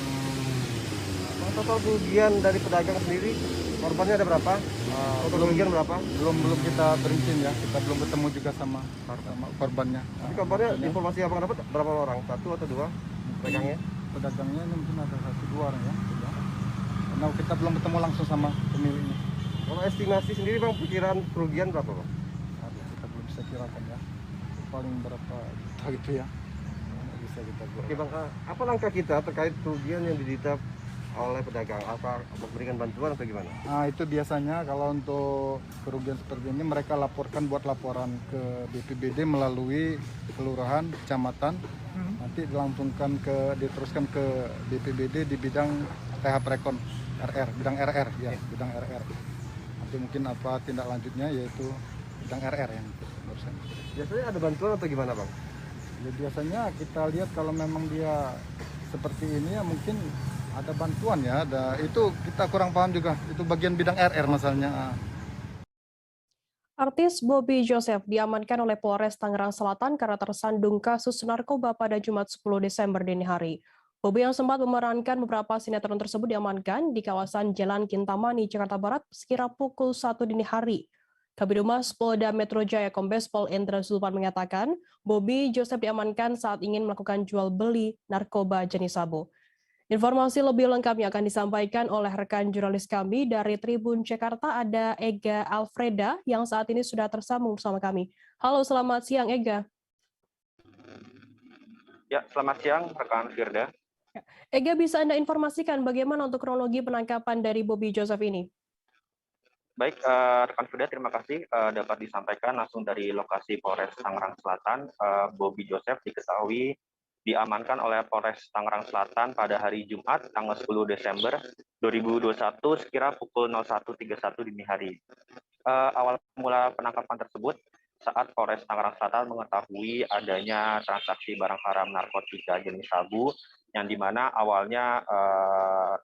Total kerugian dari pedagang sendiri, korbannya ada berapa? Kerugian berapa? Belum kita berincin ya, kita belum ketemu juga sama korbannya. Jadi korbannya informasi yang dapat berapa orang? 1 atau 2 pedagangnya? Pedagangnya ini mungkin ada 1-2 orang ya. Karena kita belum ketemu langsung sama pemiliknya. Kalau estimasi sendiri Bang, perkiraan kerugian berapa Bang? Kita belum bisa kirakan ya. Paling berapa gitu ya. Bisa kita buat. Oke Bang, apa langkah kita terkait kerugian yang diderita oleh pedagang? Apa memberikan bantuan atau gimana? Nah, itu biasanya kalau untuk kerugian seperti ini mereka buat laporan ke BPBD melalui kelurahan, kecamatan. Nanti diteruskan ke BPBD di bidang tahap rekon RR, bidang RR ya, bidang RR. Nanti mungkin apa tindak lanjutnya yaitu bidang RR yang urusan. Biasanya ada bantuan atau gimana Bang? Ya, biasanya kita lihat kalau memang dia seperti ini ya mungkin ada bantuan ya, itu kita kurang paham juga, itu bagian bidang RR masalahnya. Artis Bobby Joseph diamankan oleh Polres Tangerang Selatan karena tersandung kasus narkoba pada Jumat 10 Desember dini hari. Bobi yang sempat memerankan beberapa sinetron tersebut diamankan di kawasan Jalan Kintamani, Jakarta Barat sekira pukul 1 dini hari. Kabid Polda Metro Jaya Kombes Pol Endra Zulpan mengatakan, Bobi Joseph diamankan saat ingin melakukan jual beli narkoba jenis sabu. Informasi lebih lengkapnya akan disampaikan oleh rekan jurnalis kami dari Tribun Jakarta, ada Ega Alfreda yang saat ini sudah tersambung bersama kami. Halo, selamat siang Ega. Ya, selamat siang rekan Firda. Ega, bisa Anda informasikan bagaimana untuk kronologi penangkapan dari Bobi Joseph ini? Baik, rekan Firda, terima kasih dapat disampaikan langsung dari lokasi Polres Tangerang Selatan. Bobi Joseph diketahui diamankan oleh Polres Tangerang Selatan pada hari Jumat, tanggal 10 Desember 2021, sekira pukul 01.31 dini hari. Awal mula penangkapan tersebut saat Polres Tangerang Selatan mengetahui adanya transaksi barang haram narkotika jenis sabu, yang dimana awalnya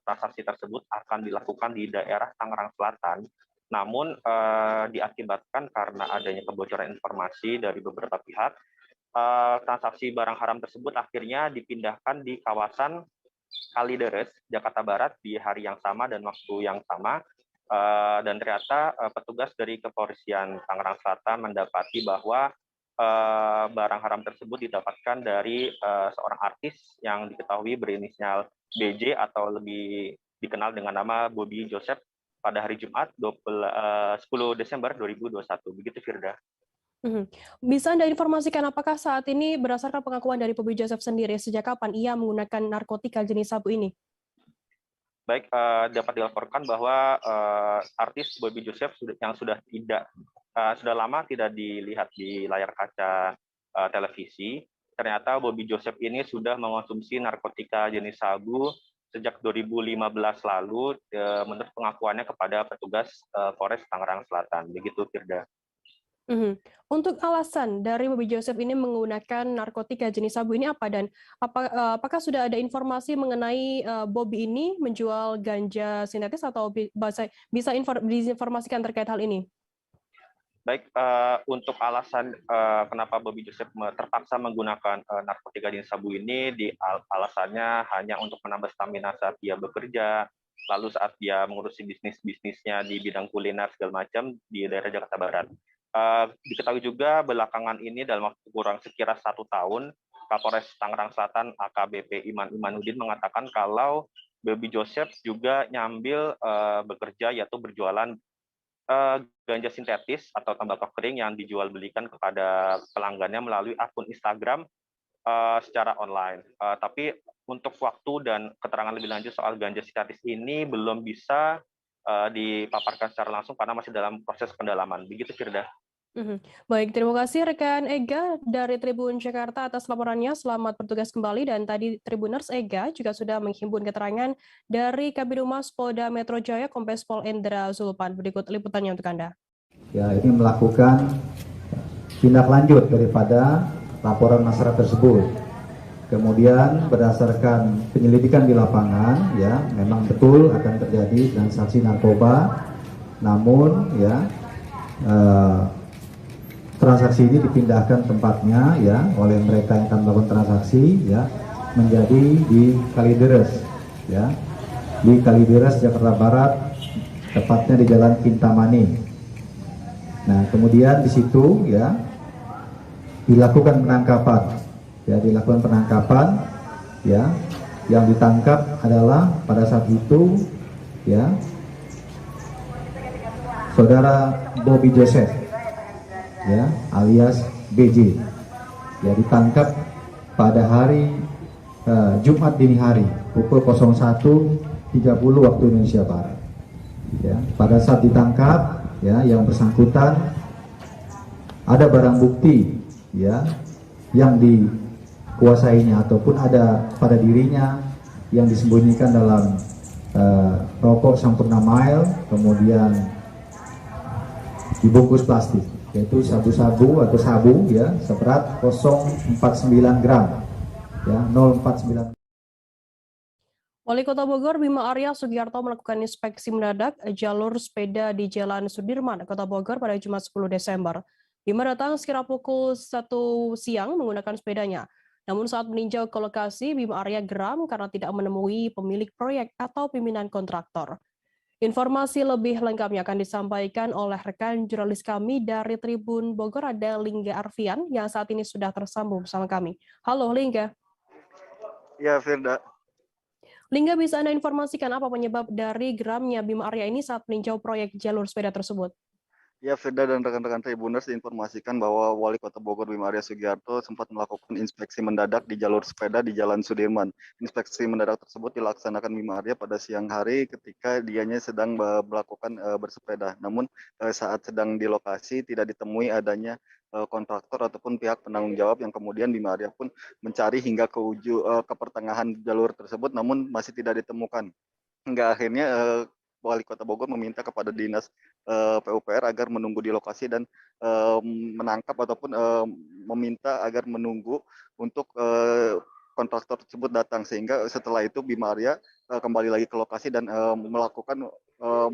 transaksi tersebut akan dilakukan di daerah Tangerang Selatan, namun diakibatkan karena adanya kebocoran informasi dari beberapa pihak, transaksi barang haram tersebut akhirnya dipindahkan di kawasan Kalideres, Jakarta Barat di hari yang sama dan waktu yang sama, dan ternyata petugas dari Kepolisian Tangerang Selatan mendapati bahwa barang haram tersebut didapatkan dari seorang artis yang diketahui berinisial BJ atau lebih dikenal dengan nama Bobi Joseph pada hari Jumat 10 Desember 2021. Begitu Firda. Bisa Anda informasikan apakah saat ini berdasarkan pengakuan dari Bobi Joseph sendiri, sejak kapan ia menggunakan narkotika jenis sabu ini? Baik, dapat dilaporkan bahwa artis Bobi Joseph yang sudah lama tidak dilihat di layar kaca televisi, ternyata Bobi Joseph ini sudah mengonsumsi narkotika jenis sabu sejak 2015 lalu, menurut pengakuannya kepada petugas Polres Tangerang Selatan. Begitu Firda. Untuk alasan dari Bobi Joseph ini menggunakan narkotika jenis sabu ini apa, dan apakah sudah ada informasi mengenai Bobi ini menjual ganja sintetis, atau bisa diinformasikan terkait hal ini? Baik, untuk alasan kenapa Bobi Joseph terpaksa menggunakan narkotika jenis sabu ini, alasannya hanya untuk menambah stamina saat dia bekerja, lalu saat dia mengurusi bisnisnya di bidang kuliner segala macam di daerah Jakarta Barat. Diketahui juga belakangan ini dalam waktu kurang sekira 1 tahun, Kapolres Tangerang Selatan AKBP Iman Imanuddin mengatakan kalau Bobi Joseph juga nyambil bekerja, yaitu berjualan ganja sintetis atau tembakau kering yang dijual belikan kepada pelanggannya melalui akun Instagram secara online. Tapi untuk waktu dan keterangan lebih lanjut soal ganja sintetis ini belum bisa dipaparkan secara langsung karena masih dalam proses pendalaman. Begitu Firda. Baik, terima kasih rekan Ega dari Tribun Jakarta atas laporannya. Selamat bertugas kembali. Dan tadi Tribuners, Ega juga sudah menghimpun keterangan dari Kabid Humas Polda Metro Jaya Kombes Pol Endra Zulpan. Berikut liputannya untuk Anda. Ya, ini melakukan tindak lanjut daripada laporan masyarakat tersebut. Kemudian berdasarkan penyelidikan di lapangan, ya memang betul akan terjadi transaksi narkoba. Namun ya transaksi ini dipindahkan tempatnya ya oleh mereka yang akan melakukan transaksi ya menjadi di Kalideres ya, di Kalideres Jakarta Barat, tepatnya di Jalan Kintamani. Nah, kemudian di situ ya dilakukan penangkapan ya, yang ditangkap adalah pada saat itu ya saudara Bobi Joseph ya alias BJ ya, ditangkap pada hari Jumat dini hari pukul 01.30 waktu Indonesia Barat ya. Pada saat ditangkap ya, yang bersangkutan ada barang bukti ya yang dikuasainya ataupun ada pada dirinya yang disembunyikan dalam rokok Sampurna Mile, kemudian dibungkus plastik, yaitu sabu-sabu atau sabu ya seberat 0,49 gram ya, 0,49. Wali Kota Bogor Bima Arya Sugiarto melakukan inspeksi mendadak jalur sepeda di Jalan Sudirman, Kota Bogor pada Jumat 10 Desember. Bima datang sekira pukul 1 siang menggunakan sepedanya. Namun saat meninjau ke lokasi, Bima Arya geram karena tidak menemui pemilik proyek atau pimpinan kontraktor. Informasi lebih lengkapnya akan disampaikan oleh rekan jurnalis kami dari Tribun Bogor, ada Lingga Arfian yang saat ini sudah tersambung bersama kami. Halo Lingga. Ya, Firda. Lingga, bisa Anda informasikan apa penyebab dari geramnya Bima Arya ini saat meninjau proyek jalur sepeda tersebut? Ya, Firda dan rekan-rekan Tribuners diinformasikan bahwa Wali Kota Bogor Bima Arya Sugiarto sempat melakukan inspeksi mendadak di jalur sepeda di Jalan Sudirman. Inspeksi mendadak tersebut dilaksanakan Bima Arya pada siang hari ketika dianya sedang melakukan bersepeda. Namun saat sedang di lokasi tidak ditemui adanya kontraktor ataupun pihak penanggung jawab yang kemudian Bima Arya pun mencari hingga ke pertengahan jalur tersebut, namun masih tidak ditemukan. Hingga akhirnya Wali Kota Bogor meminta kepada dinas PUPR agar menunggu di lokasi dan menangkap ataupun meminta agar menunggu untuk kontraktor tersebut datang, sehingga setelah itu Bima Arya kembali lagi ke lokasi dan melakukan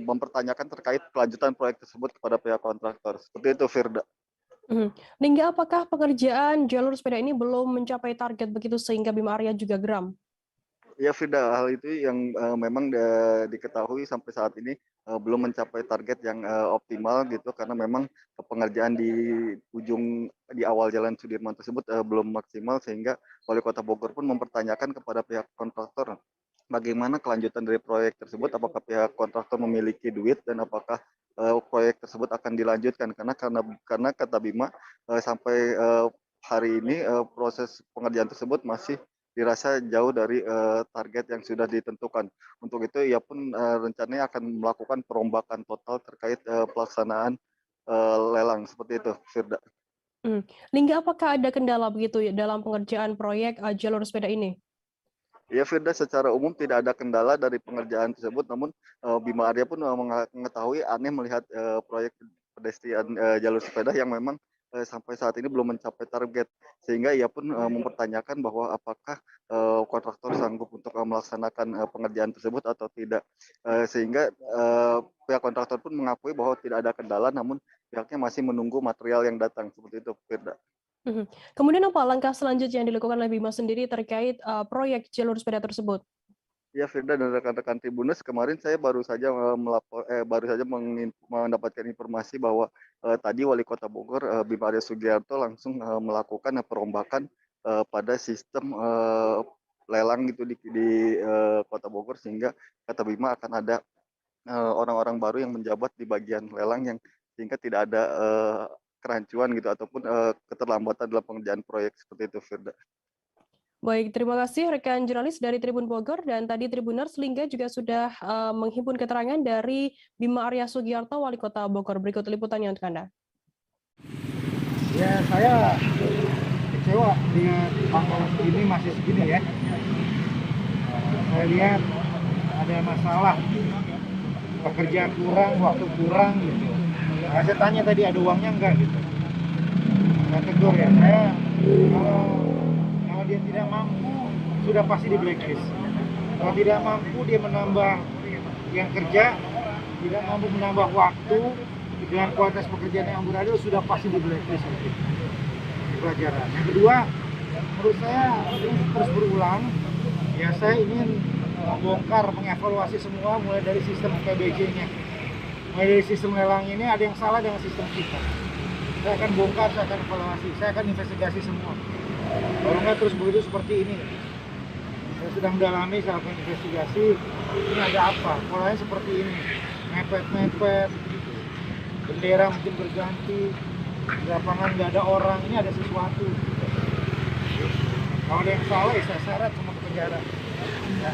mempertanyakan terkait kelanjutan proyek tersebut kepada pihak kontraktor. Seperti itu, Firda. Lingga, apakah pengerjaan jalur sepeda ini belum mencapai target begitu sehingga Bima Arya juga geram? Ya, Firda, hal itu yang memang diketahui sampai saat ini belum mencapai target yang optimal gitu, karena memang pengerjaan di awal Jalan Sudirman tersebut belum maksimal, sehingga Wali Kota Bogor pun mempertanyakan kepada pihak kontraktor bagaimana kelanjutan dari proyek tersebut, apakah pihak kontraktor memiliki duit dan apakah proyek tersebut akan dilanjutkan, karena kata Bima sampai hari ini proses pengerjaan tersebut masih dirasa jauh dari target yang sudah ditentukan. Untuk itu ia pun rencananya akan melakukan perombakan total terkait pelaksanaan lelang, seperti itu, Firda. Lingga, apakah ada kendala begitu ya dalam pengerjaan proyek jalur sepeda ini? Ya, Firda, secara umum tidak ada kendala dari pengerjaan tersebut, namun Bima Arya pun mengetahui aneh melihat proyek pedestrian jalur sepeda yang memang sampai saat ini belum mencapai target, sehingga ia pun mempertanyakan bahwa apakah kontraktor sanggup untuk melaksanakan pengerjaan tersebut atau tidak, sehingga pihak kontraktor pun mengakui bahwa tidak ada kendala, namun pihaknya masih menunggu material yang datang, seperti itu, Firda. Kemudian apa langkah selanjutnya yang dilakukan oleh Bima sendiri terkait proyek jalur sepeda tersebut? Ya, Firda dan rekan-rekan Tribuners, kemarin saya baru saja mendapatkan informasi bahwa tadi Wali Kota Bogor Bima Arya Sugiarto langsung melakukan perombakan pada sistem lelang gitu di Kota Bogor, sehingga kata Bima akan ada orang-orang baru yang menjabat di bagian lelang yang sehingga tidak ada kerancuan gitu ataupun keterlambatan dalam pengerjaan proyek, seperti itu, Firda. Baik, terima kasih rekan jurnalis dari Tribun Bogor, dan tadi Tribuners, Lingga juga sudah menghimpun keterangan dari Bima Arya Sugiarto, Wali Kota Bogor. Berikut liputannya untuk Anda. Ya, saya kecewa dengan panggung ini masih segini ya. Saya lihat ada masalah, pekerja kurang, waktu kurang gitu. Nah, saya tanya tadi ada uangnya enggak gitu. Saya tegur ya, saya kalau dia tidak mampu sudah pasti di blacklist. Kalau tidak mampu dia menambah yang kerja, tidak mampu menambah waktu dengan kualitas pekerjaan yang beradil, sudah pasti di blacklist. Pelajaran. Yang kedua, menurut saya ini terus berulang. Ya, saya ingin membongkar, mengevaluasi semua mulai dari sistem PBJ-nya. Mulai dari sistem lelang ini ada yang salah dengan sistem kita. Saya akan bongkar, saya akan evaluasi, saya akan investigasi semua. Kalau nggak terus begitu seperti ini. Saya sudah mendalami, saya akan investigasi. Ini ada apa? Polanya seperti ini. Mepet-mepet. Bendera mungkin berganti. Di lapangan nggak ada orang. Ini ada sesuatu. Kalau ada yang salah, ya saya seret sama ke penjara. Ya.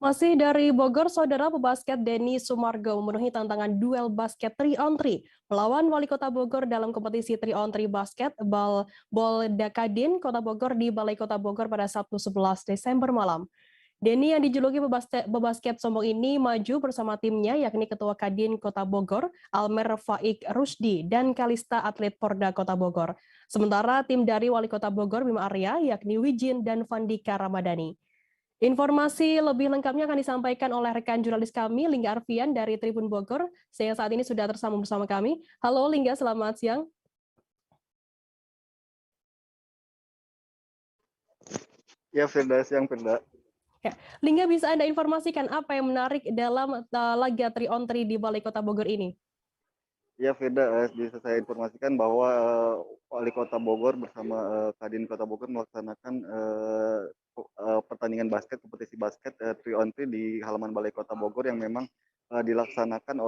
Masih dari Bogor, saudara pebasket Denny Sumargo memenuhi tantangan duel basket 3-on-3 melawan Wali Kota Bogor dalam kompetisi 3-on-3 basket Bol Dakadin Kota Bogor di Balai Kota Bogor pada Sabtu 11 Desember malam. Denny yang dijuluki pebasket sombong ini maju bersama timnya, yakni Ketua Kadin Kota Bogor, Almer Faik Rusdi, dan Kalista atlet Porda Kota Bogor. Sementara tim dari Wali Kota Bogor Bima Arya, yakni Wijin dan Vandika Ramadhani. Informasi lebih lengkapnya akan disampaikan oleh rekan jurnalis kami, Lingga Arfian dari Tribun Bogor. Saya saat ini sudah tersambung bersama kami. Halo Lingga, selamat siang. Ya, Firda, siang Firda. Ya, Lingga bisa Anda informasikan apa yang menarik dalam laga 3-on-3 di Balai Kota Bogor ini? Ya, Firda, bisa saya informasikan bahwa Wali Kota Bogor bersama Kadin Kota Bogor melaksanakan pertandingan basket, kompetisi basket 3-on-3 di halaman Balai Kota Bogor yang memang dilaksanakan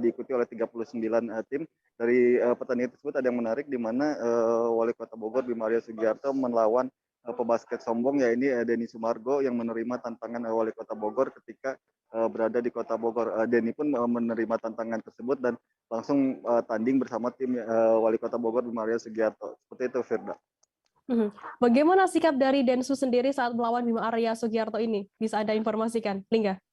diikuti oleh 39 tim. Dari pertandingan tersebut ada yang menarik di mana Wali Kota Bogor Bima Arya Sugiarto melawan pebasket sombong yaitu Denny Sumargo yang menerima tantangan Wali Kota Bogor ketika berada di Kota Bogor. Denny pun menerima tantangan tersebut dan langsung tanding bersama tim Wali Kota Bogor Bima Arya Sugiarto. Seperti itu, Firda. Bagaimana sikap dari Densu sendiri saat melawan Bima Arya Sugiarto ini? Bisa Anda informasikan, Lingga?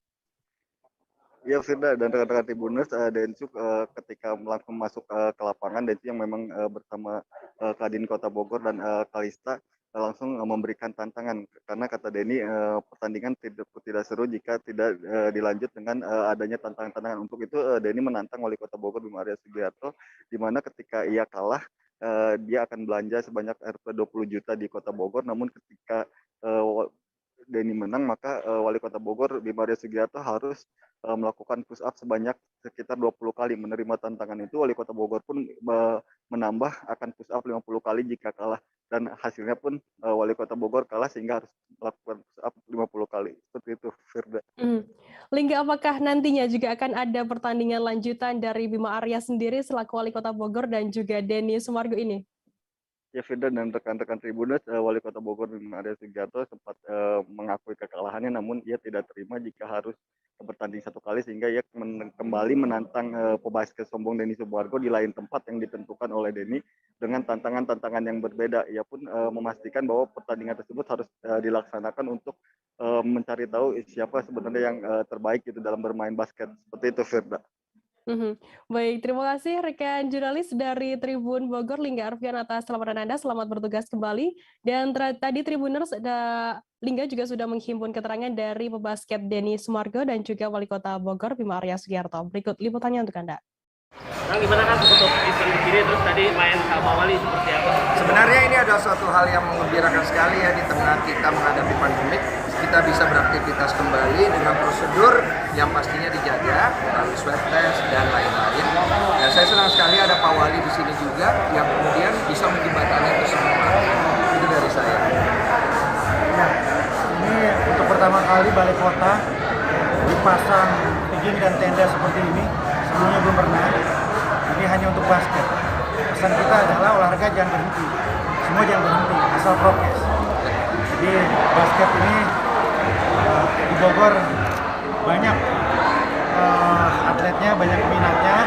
Ya, Firda dan rekan-rekan Tribuners, Densu ketika langsung masuk ke lapangan, Densu yang memang bersama Kadin Kota Bogor dan Kalista langsung memberikan tantangan karena kata Denny pertandingan tidak seru jika tidak dilanjut dengan adanya tantangan-tantangan. Untuk itu Denny menantang Wali Kota Bogor Bima Arya Sugiarto di mana ketika ia kalah dia akan belanja sebanyak 20 juta di Kota Bogor, namun ketika Denny menang maka Wali Kota Bogor Bima Arya Sugiarto harus melakukan push up sebanyak sekitar 20 kali. Menerima tantangan itu Wali Kota Bogor pun menambah akan push up 50 kali jika kalah, dan hasilnya pun Wali Kota Bogor kalah sehingga harus melakukan push up 50 kali. Seperti itu, Firda. Lingga, apakah nantinya juga akan ada pertandingan lanjutan dari Bima Arya sendiri selaku Wali Kota Bogor dan juga Denny Sumargo ini? Ya, Firda dan rekan-rekan Tribuners, Wali Kota Bogor Bima Arya Sugiarto sempat mengakui kekalahannya, namun ia tidak terima jika harus bertanding satu kali sehingga ia kembali menantang pebasket sombong Denny Sumargo di lain tempat yang ditentukan oleh Denny dengan tantangan-tantangan yang berbeda. Ia pun memastikan bahwa pertandingan tersebut harus dilaksanakan untuk mencari tahu siapa sebenarnya yang terbaik itu dalam bermain basket. Seperti itu, Firda. Baik, terima kasih rekan jurnalis dari Tribun Bogor, Lingga Arfian atas laporan Anda. Selamat bertugas kembali. Dan tadi Tribuners, Lingga juga sudah menghimpun keterangan dari pebasket Denny Sumargo dan juga Wali Kota Bogor Bima Arya Sugiarto. Berikut liputannya untuk Anda. Kang, gimana kan untuk event begini terus tadi main sama Wali seperti apa? Sebenarnya ini adalah suatu hal yang mengembirakan sekali ya, di tengah kita menghadapi pandemik, kita bisa beraktivitas kembali dengan prosedur yang pastinya dijaga, melalui swab test dan lain-lain. Dan saya senang sekali ada Pak Wali di sini juga yang kemudian bisa menjembatani itu semua. Itu dari saya. Ya, ini untuk pertama kali Balai Kota dipasang tinggi dan tenda seperti ini. Sebelumnya belum pernah. Ini hanya untuk basket. Pesan kita adalah olahraga jangan berhenti. Semua jangan berhenti, asal prokes. Jadi basket ini di Bogor banyak atletnya, banyak minatnya.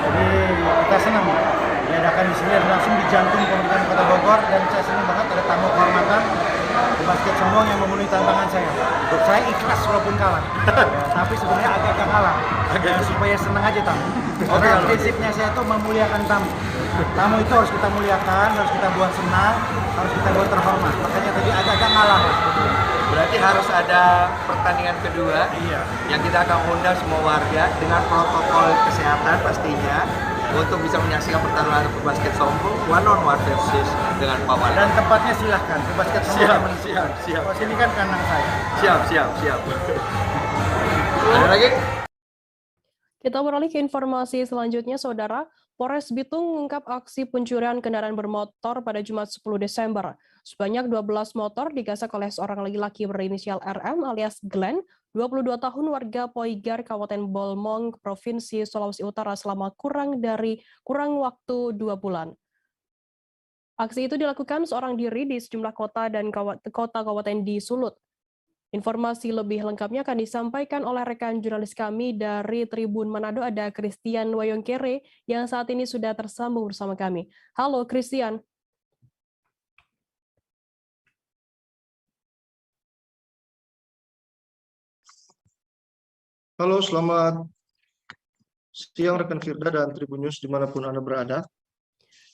Jadi kita senang diadakan di sini langsung di jantung pemerintahan Kota Bogor, dan saya senang banget ada tamu kehormatan basket sombong yang memenuhi tantangan saya. Saya ikhlas walaupun kalah, tapi sebenarnya agak kalah, supaya senang aja tamu. Karena prinsipnya saya tuh memuliakan tamu. Tamu itu harus kita muliakan, harus kita buat senang, harus kita buat terhormat. Makanya tadi agak ngalah. Berarti harus ada pertandingan kedua yang kita akan undang semua warga dengan protokol kesehatan pastinya untuk bisa menyaksikan pertarungan basket sombong one on one versus dengan Pak Wali. Dan tempatnya silahkan basket sombong. Siap. Oh, sini kan kandang saya. Siap. Ada lagi? Kita beralih ke informasi selanjutnya, Saudara. Polres Bitung mengungkap aksi pencurian kendaraan bermotor pada Jumat 10 Desember. Sebanyak 12 motor digasak oleh seorang laki-laki berinisial RM alias Glenn, 22 tahun, warga Poigar, Kabupaten Bolmong, Provinsi Sulawesi Utara selama kurang waktu 2 bulan. Aksi itu dilakukan seorang diri di sejumlah kota dan kota-kabupaten di Sulut. Informasi lebih lengkapnya akan disampaikan oleh rekan jurnalis kami dari Tribun Manado, ada Christian Wayongkere yang saat ini sudah tersambung bersama kami. Halo Christian. Halo, selamat siang rekan Firda dan Tribun News dimanapun Anda berada.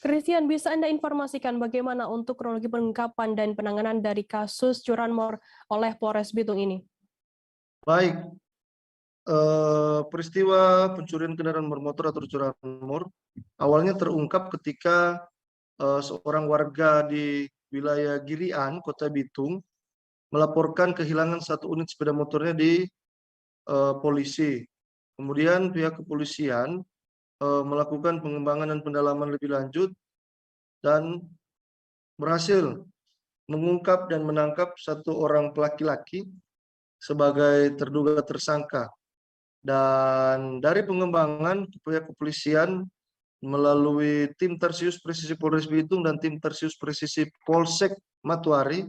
Christian, bisa Anda informasikan bagaimana untuk kronologi pengungkapan dan penanganan dari kasus curanmor oleh Polres Bitung ini? Baik, peristiwa pencurian kendaraan bermotor atau curanmor awalnya terungkap ketika seorang warga di wilayah Girian, Kota Bitung, melaporkan kehilangan 1 unit sepeda motornya di polisi. Kemudian pihak kepolisian melakukan pengembangan dan pendalaman lebih lanjut dan berhasil mengungkap dan menangkap 1 orang laki-laki sebagai terduga tersangka. Dan dari pengembangan pihak kepolisian melalui tim Tersius Presisi Polres Bitung dan tim Tersius Presisi Polsek Matuari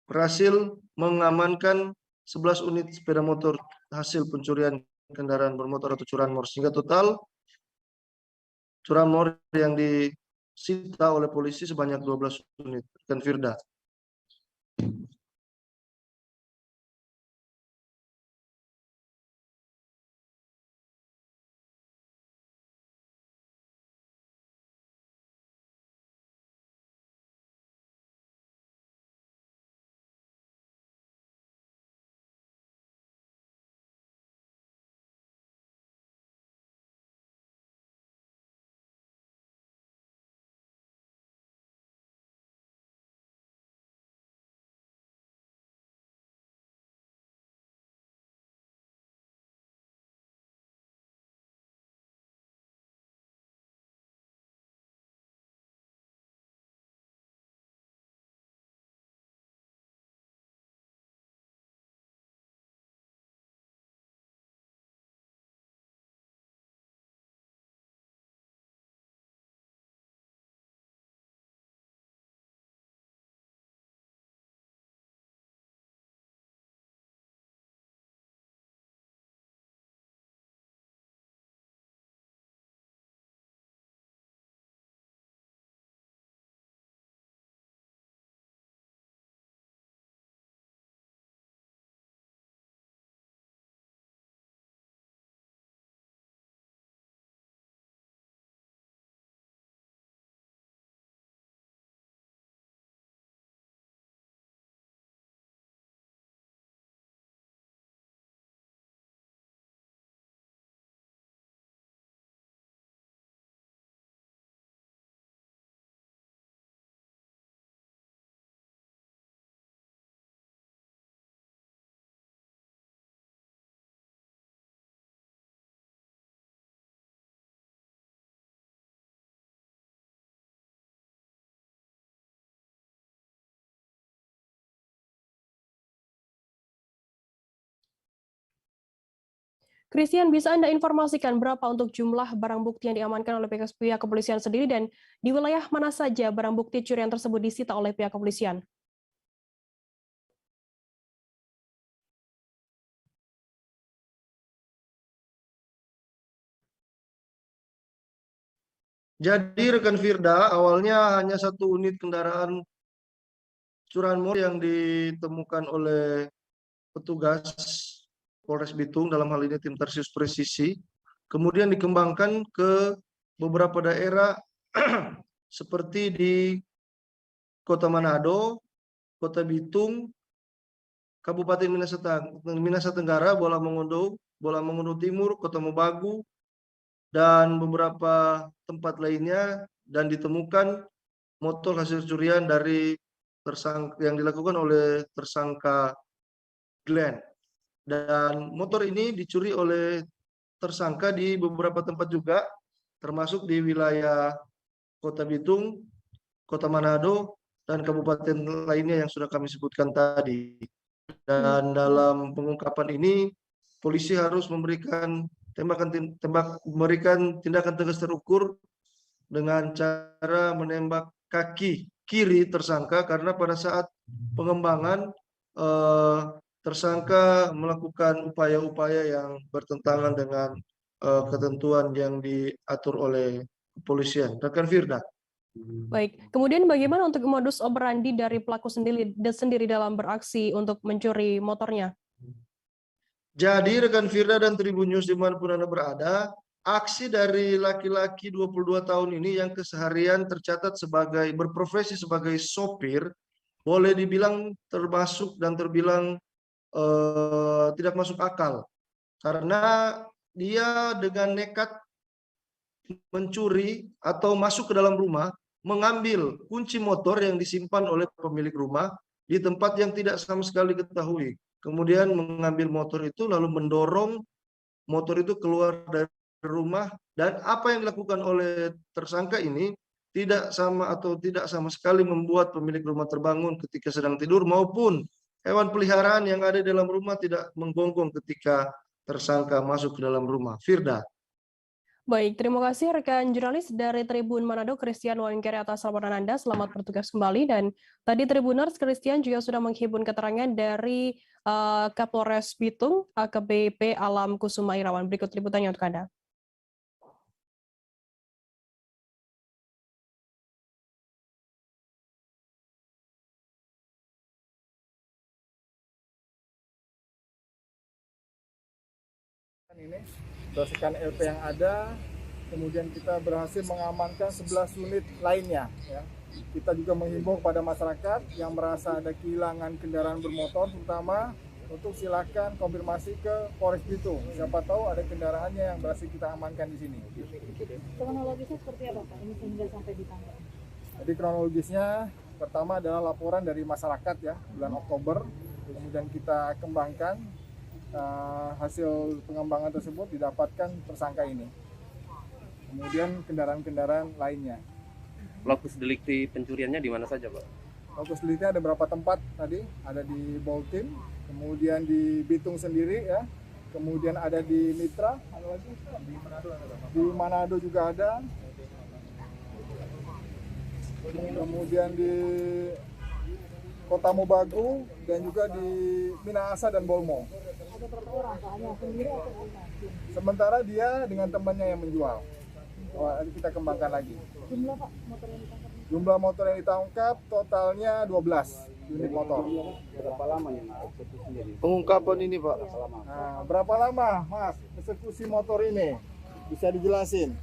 berhasil mengamankan 11 unit sepeda motor hasil pencurian kendaraan bermotor atau curanmor, sehingga total curanmor yang disita oleh polisi sebanyak 12 unit. Dan Firda. Christian, bisa Anda informasikan berapa untuk jumlah barang bukti yang diamankan oleh pihak kepolisian sendiri dan di wilayah mana saja barang bukti curian tersebut disita oleh pihak kepolisian? Jadi rekan Firda, awalnya hanya 1 unit kendaraan curanmor yang ditemukan oleh petugas Polres Bitung, dalam hal ini tim Tersius Presisi, kemudian dikembangkan ke beberapa daerah seperti di Kota Manado, Kota Bitung, Kabupaten Minahasa Tenggara, Bola Mongondo Timur, Kota Mobagu, dan beberapa tempat lainnya, dan ditemukan motor hasil curian dari yang dilakukan oleh tersangka Glenn. Dan motor ini dicuri oleh tersangka di beberapa tempat juga, termasuk di wilayah Kota Bitung, Kota Manado, dan kabupaten lainnya yang sudah kami sebutkan tadi. Dan dalam pengungkapan ini, polisi harus memberikan tindakan tegas terukur dengan cara menembak kaki kiri tersangka, karena pada saat pengembangan tersangka melakukan upaya-upaya yang bertentangan dengan ketentuan yang diatur oleh kepolisian. Rekan Firda. Baik, kemudian bagaimana untuk modus operandi dari pelaku sendiri dalam beraksi untuk mencuri motornya? Jadi rekan Firda dan Tribun News dimanapun Anda berada, aksi dari laki-laki 22 tahun ini yang keseharian tercatat berprofesi sebagai sopir, boleh dibilang termasuk dan terbilang tidak masuk akal. Karena dia dengan nekat mencuri atau masuk ke dalam rumah, mengambil kunci motor yang disimpan oleh pemilik rumah, di tempat yang tidak sama sekali ketahui. Kemudian mengambil motor itu lalu mendorong motor itu keluar dari rumah, dan apa yang dilakukan oleh tersangka ini tidak sama sekali membuat pemilik rumah terbangun ketika sedang tidur, maupun hewan peliharaan yang ada di dalam rumah tidak menggonggong ketika tersangka masuk ke dalam rumah. Firda. Baik, terima kasih rekan jurnalis dari Tribun Manado, Christian Wangkere atas laporan Anda. Selamat bertugas kembali. Dan tadi Tribuners, Christian juga sudah menghimpun keterangan dari Kapolres Bitung, AKBP Alam Kusuma Irawan. Berikut liputannya untuk Anda. Ini berdasarkan LP yang ada, kemudian kita berhasil mengamankan 11 unit lainnya. Ya. Kita juga menghimbau kepada masyarakat yang merasa ada kehilangan kendaraan bermotor, terutama untuk silakan konfirmasi ke Polres Bitung. Siapa tahu ada kendaraannya yang berhasil kita amankan di sini. Kronologisnya seperti apa Pak? Ini sehingga sampai ditangkap. Jadi kronologisnya pertama adalah laporan dari masyarakat ya, bulan Oktober, kemudian kita kembangkan. Hasil pengembangan tersebut didapatkan tersangka ini. Kemudian kendaraan-kendaraan lainnya. Lokus delikti pencuriannya di mana saja, Pak? Lokus deliktinya ada beberapa tempat tadi, ada di Boltim, kemudian di Bitung sendiri ya, kemudian ada di Mitra, ada lagi di Manado juga ada, kemudian di Kota Mobagu dan juga di Minahasa dan Bolmo. Ada berapa orang Pak? Hanya sendiri atau Sementara dia dengan temannya yang menjual. Kita kembangkan lagi. Jumlah Pak motor yang ditangkap? Jumlah motor yang ditangkap totalnya 12 unit motor. Berapa lama ya pengungkapan ini Pak? Nah, berapa lama Mas eksekusi motor ini? Bisa dijelasin?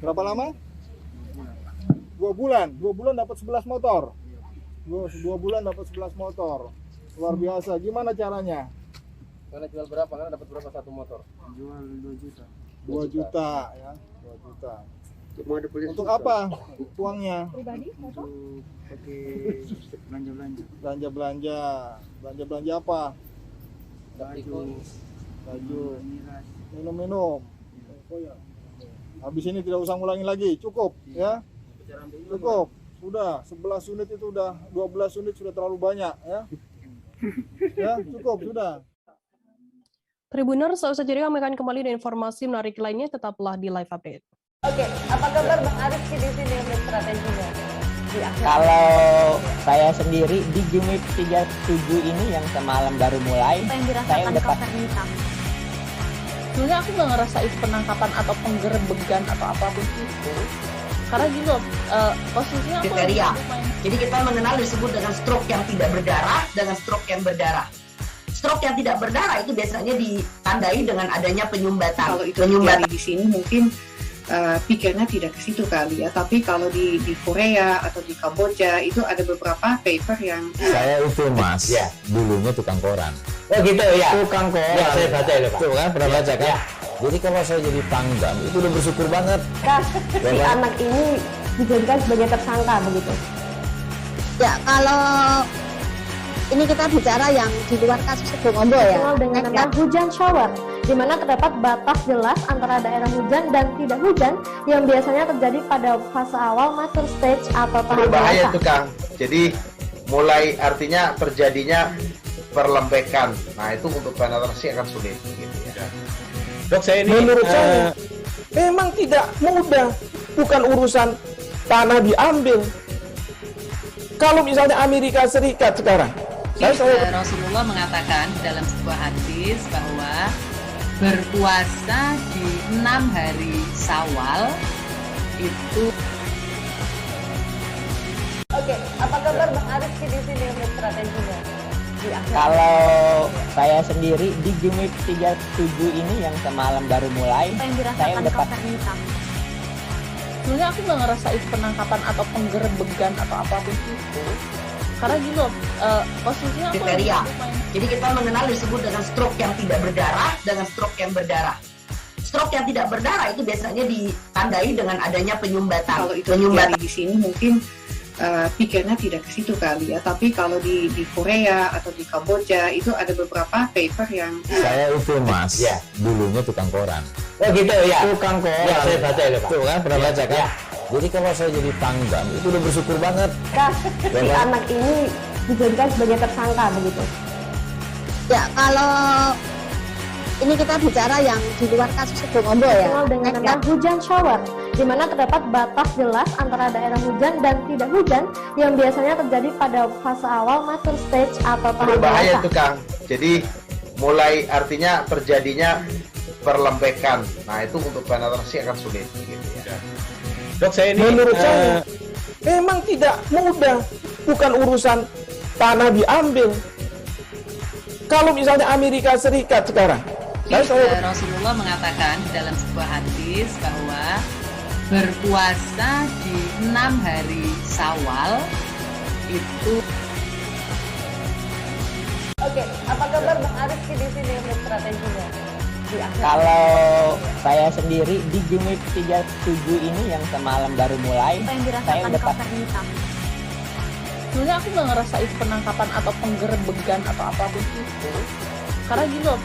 Berapa lama? 2 bulan. 2 bulan dapat 11 motor. 2 bulan dapat 11 motor. Luar biasa. Gimana caranya? Karena jual berapa? Karena dapat berapa satu motor? Jual 2 juta. 2 juta ya. 2 juta. Untuk apa uangnya? Pribadi? Untuk pakai belanja-belanja. Belanja apa? Baju. Minum-minum. Habis ini tidak usah ngulangi lagi, cukup ya. Cukup. Sudah 11 unit itu udah 12 unit sudah terlalu banyak ya. Ya, cukup sudah. Tribuners, usai jeda kami akan kembali dengan informasi menarik lainnya, tetaplah di live update. Oke, apa kabar Bang Arif di sini untuk strateginya? Kalau saya sendiri di Jumit 37 ini yang semalam baru mulai, apa yang saya dirasakan udah Kapten Hitam? Sebenarnya aku nggak ngerasain penangkapan atau penggerebekan atau apapun itu, karena gini loh, posisinya aku kriteria. Jadi kita mengenal disebut dengan stroke yang tidak berdarah dengan stroke yang berdarah. Stroke yang tidak berdarah itu biasanya ditandai dengan adanya penyumbatan. Kalau itu terjadi di sini mungkin pikirnya tidak ke situ kali ya, tapi kalau di Korea atau di Kamboja itu ada beberapa paper yang Saya itu Mas, ya, dulunya tukang koran. Oh gitu ya. Tukang koran. Ya, saya baca itu Pak. Tuh kan, pernah baca kan? Ya. Jadi kalau saya jadi pangdam itu udah bersyukur banget. Si anak ini dijadikan sebagai tersangka begitu. Ya, kalau ini kita bicara yang di luar kasus Sebongombo ya. Dikenal dengan nama hujan shower, di mana terdapat batas jelas antara daerah hujan dan tidak hujan yang biasanya terjadi pada fase awal mature stage atau tahap Berbahaya dewasa. itu Kang. Jadi mulai artinya terjadinya perlembekan. Nah itu untuk penetrasi akan sulit. Gitu ya. Dok, saya ini menurut saya memang tidak mudah. Bukan urusan tanah diambil. Kalau misalnya Amerika Serikat sekarang, Rasulullah mengatakan dalam sebuah hadis bahwa berpuasa di 6 hari Syawal itu. Oke, apa kabar Bang Arif di sini untuk strateginya? Kalau saya sendiri di Jumit 37 ini yang semalam baru mulai, Apa yang saya dirasakan udah Kapten Hitam? sebenarnya aku nggak ngerasain penangkapan atau penggerebekan atau apapun itu, karena gini loh, posisinya aku Kriteria. Jadi kita mengenal disebut dengan stroke yang tidak berdarah dengan stroke yang berdarah. Stroke yang tidak berdarah itu biasanya ditandai dengan adanya penyumbatan. Kalau itu terjadi di sini mungkin pikirnya tidak ke situ kali ya, tapi kalau di Korea atau di Kamboja itu ada beberapa paper yang Saya itu Mas, dulunya tukang koran. Oh gitu ya. Tukang koran. Ya, saya baca itu Pak. Tuh kan pernah baca kan? Ya. Jadi kalau saya jadi pangdam itu udah bersyukur banget. Si anak ini dijadikan sebagai tersangka begitu. Ya, kalau ini kita bicara yang di luar kasus Sebongombo ya. Dikenal dengan nama hujan shower, di mana terdapat batas jelas antara daerah hujan dan tidak hujan yang biasanya terjadi pada fase awal mature stage atau tahap Berbahaya dewasa. itu Kang. Jadi mulai artinya terjadinya perlembekan. Nah itu untuk penetrasi akan sulit. Gitu ya. Dok, saya ini menurut saya memang tidak mudah, bukan urusan tanah diambil. Kalau misalnya Amerika Serikat sekarang, Rasulullah mengatakan dalam sebuah hadis bahwa berpuasa di 6 hari Syawal itu. Oke, apa kabar Bang Arif di sini untuk strateginya? Kalau saya sendiri di Jumit 37 ini yang semalam baru mulai, Apa yang saya dirasakan udah Kak Fernita? Sebenarnya aku nggak ngerasa itu penangkapan atau penggerebegan atau apapun itu. Karena gini loh,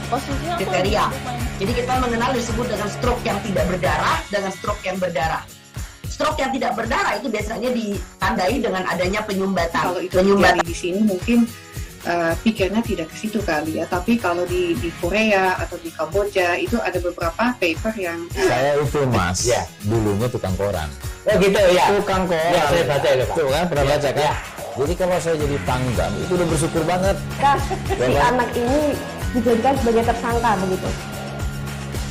posisinya aku Kriteria. lagi main. Jadi kita mengenal disebut dengan stroke yang tidak berdarah dengan stroke yang berdarah. Stroke yang tidak berdarah itu biasanya ditandai dengan adanya penyumbatan. kalau itu terjadi di sini mungkin pikirnya tidak ke situ kali ya, tapi kalau di Korea atau di Kamboja itu ada beberapa paper yang Saya itu Mas, dulunya tukang koran. Oh gitu ya. Tukang koran. Ya, saya baca itu Pak. Tuh kan pernah baca kan? Ya. Jadi kalau saya jadi pangdam itu udah bersyukur banget. Si anak ini dijadikan sebagai tersangka begitu.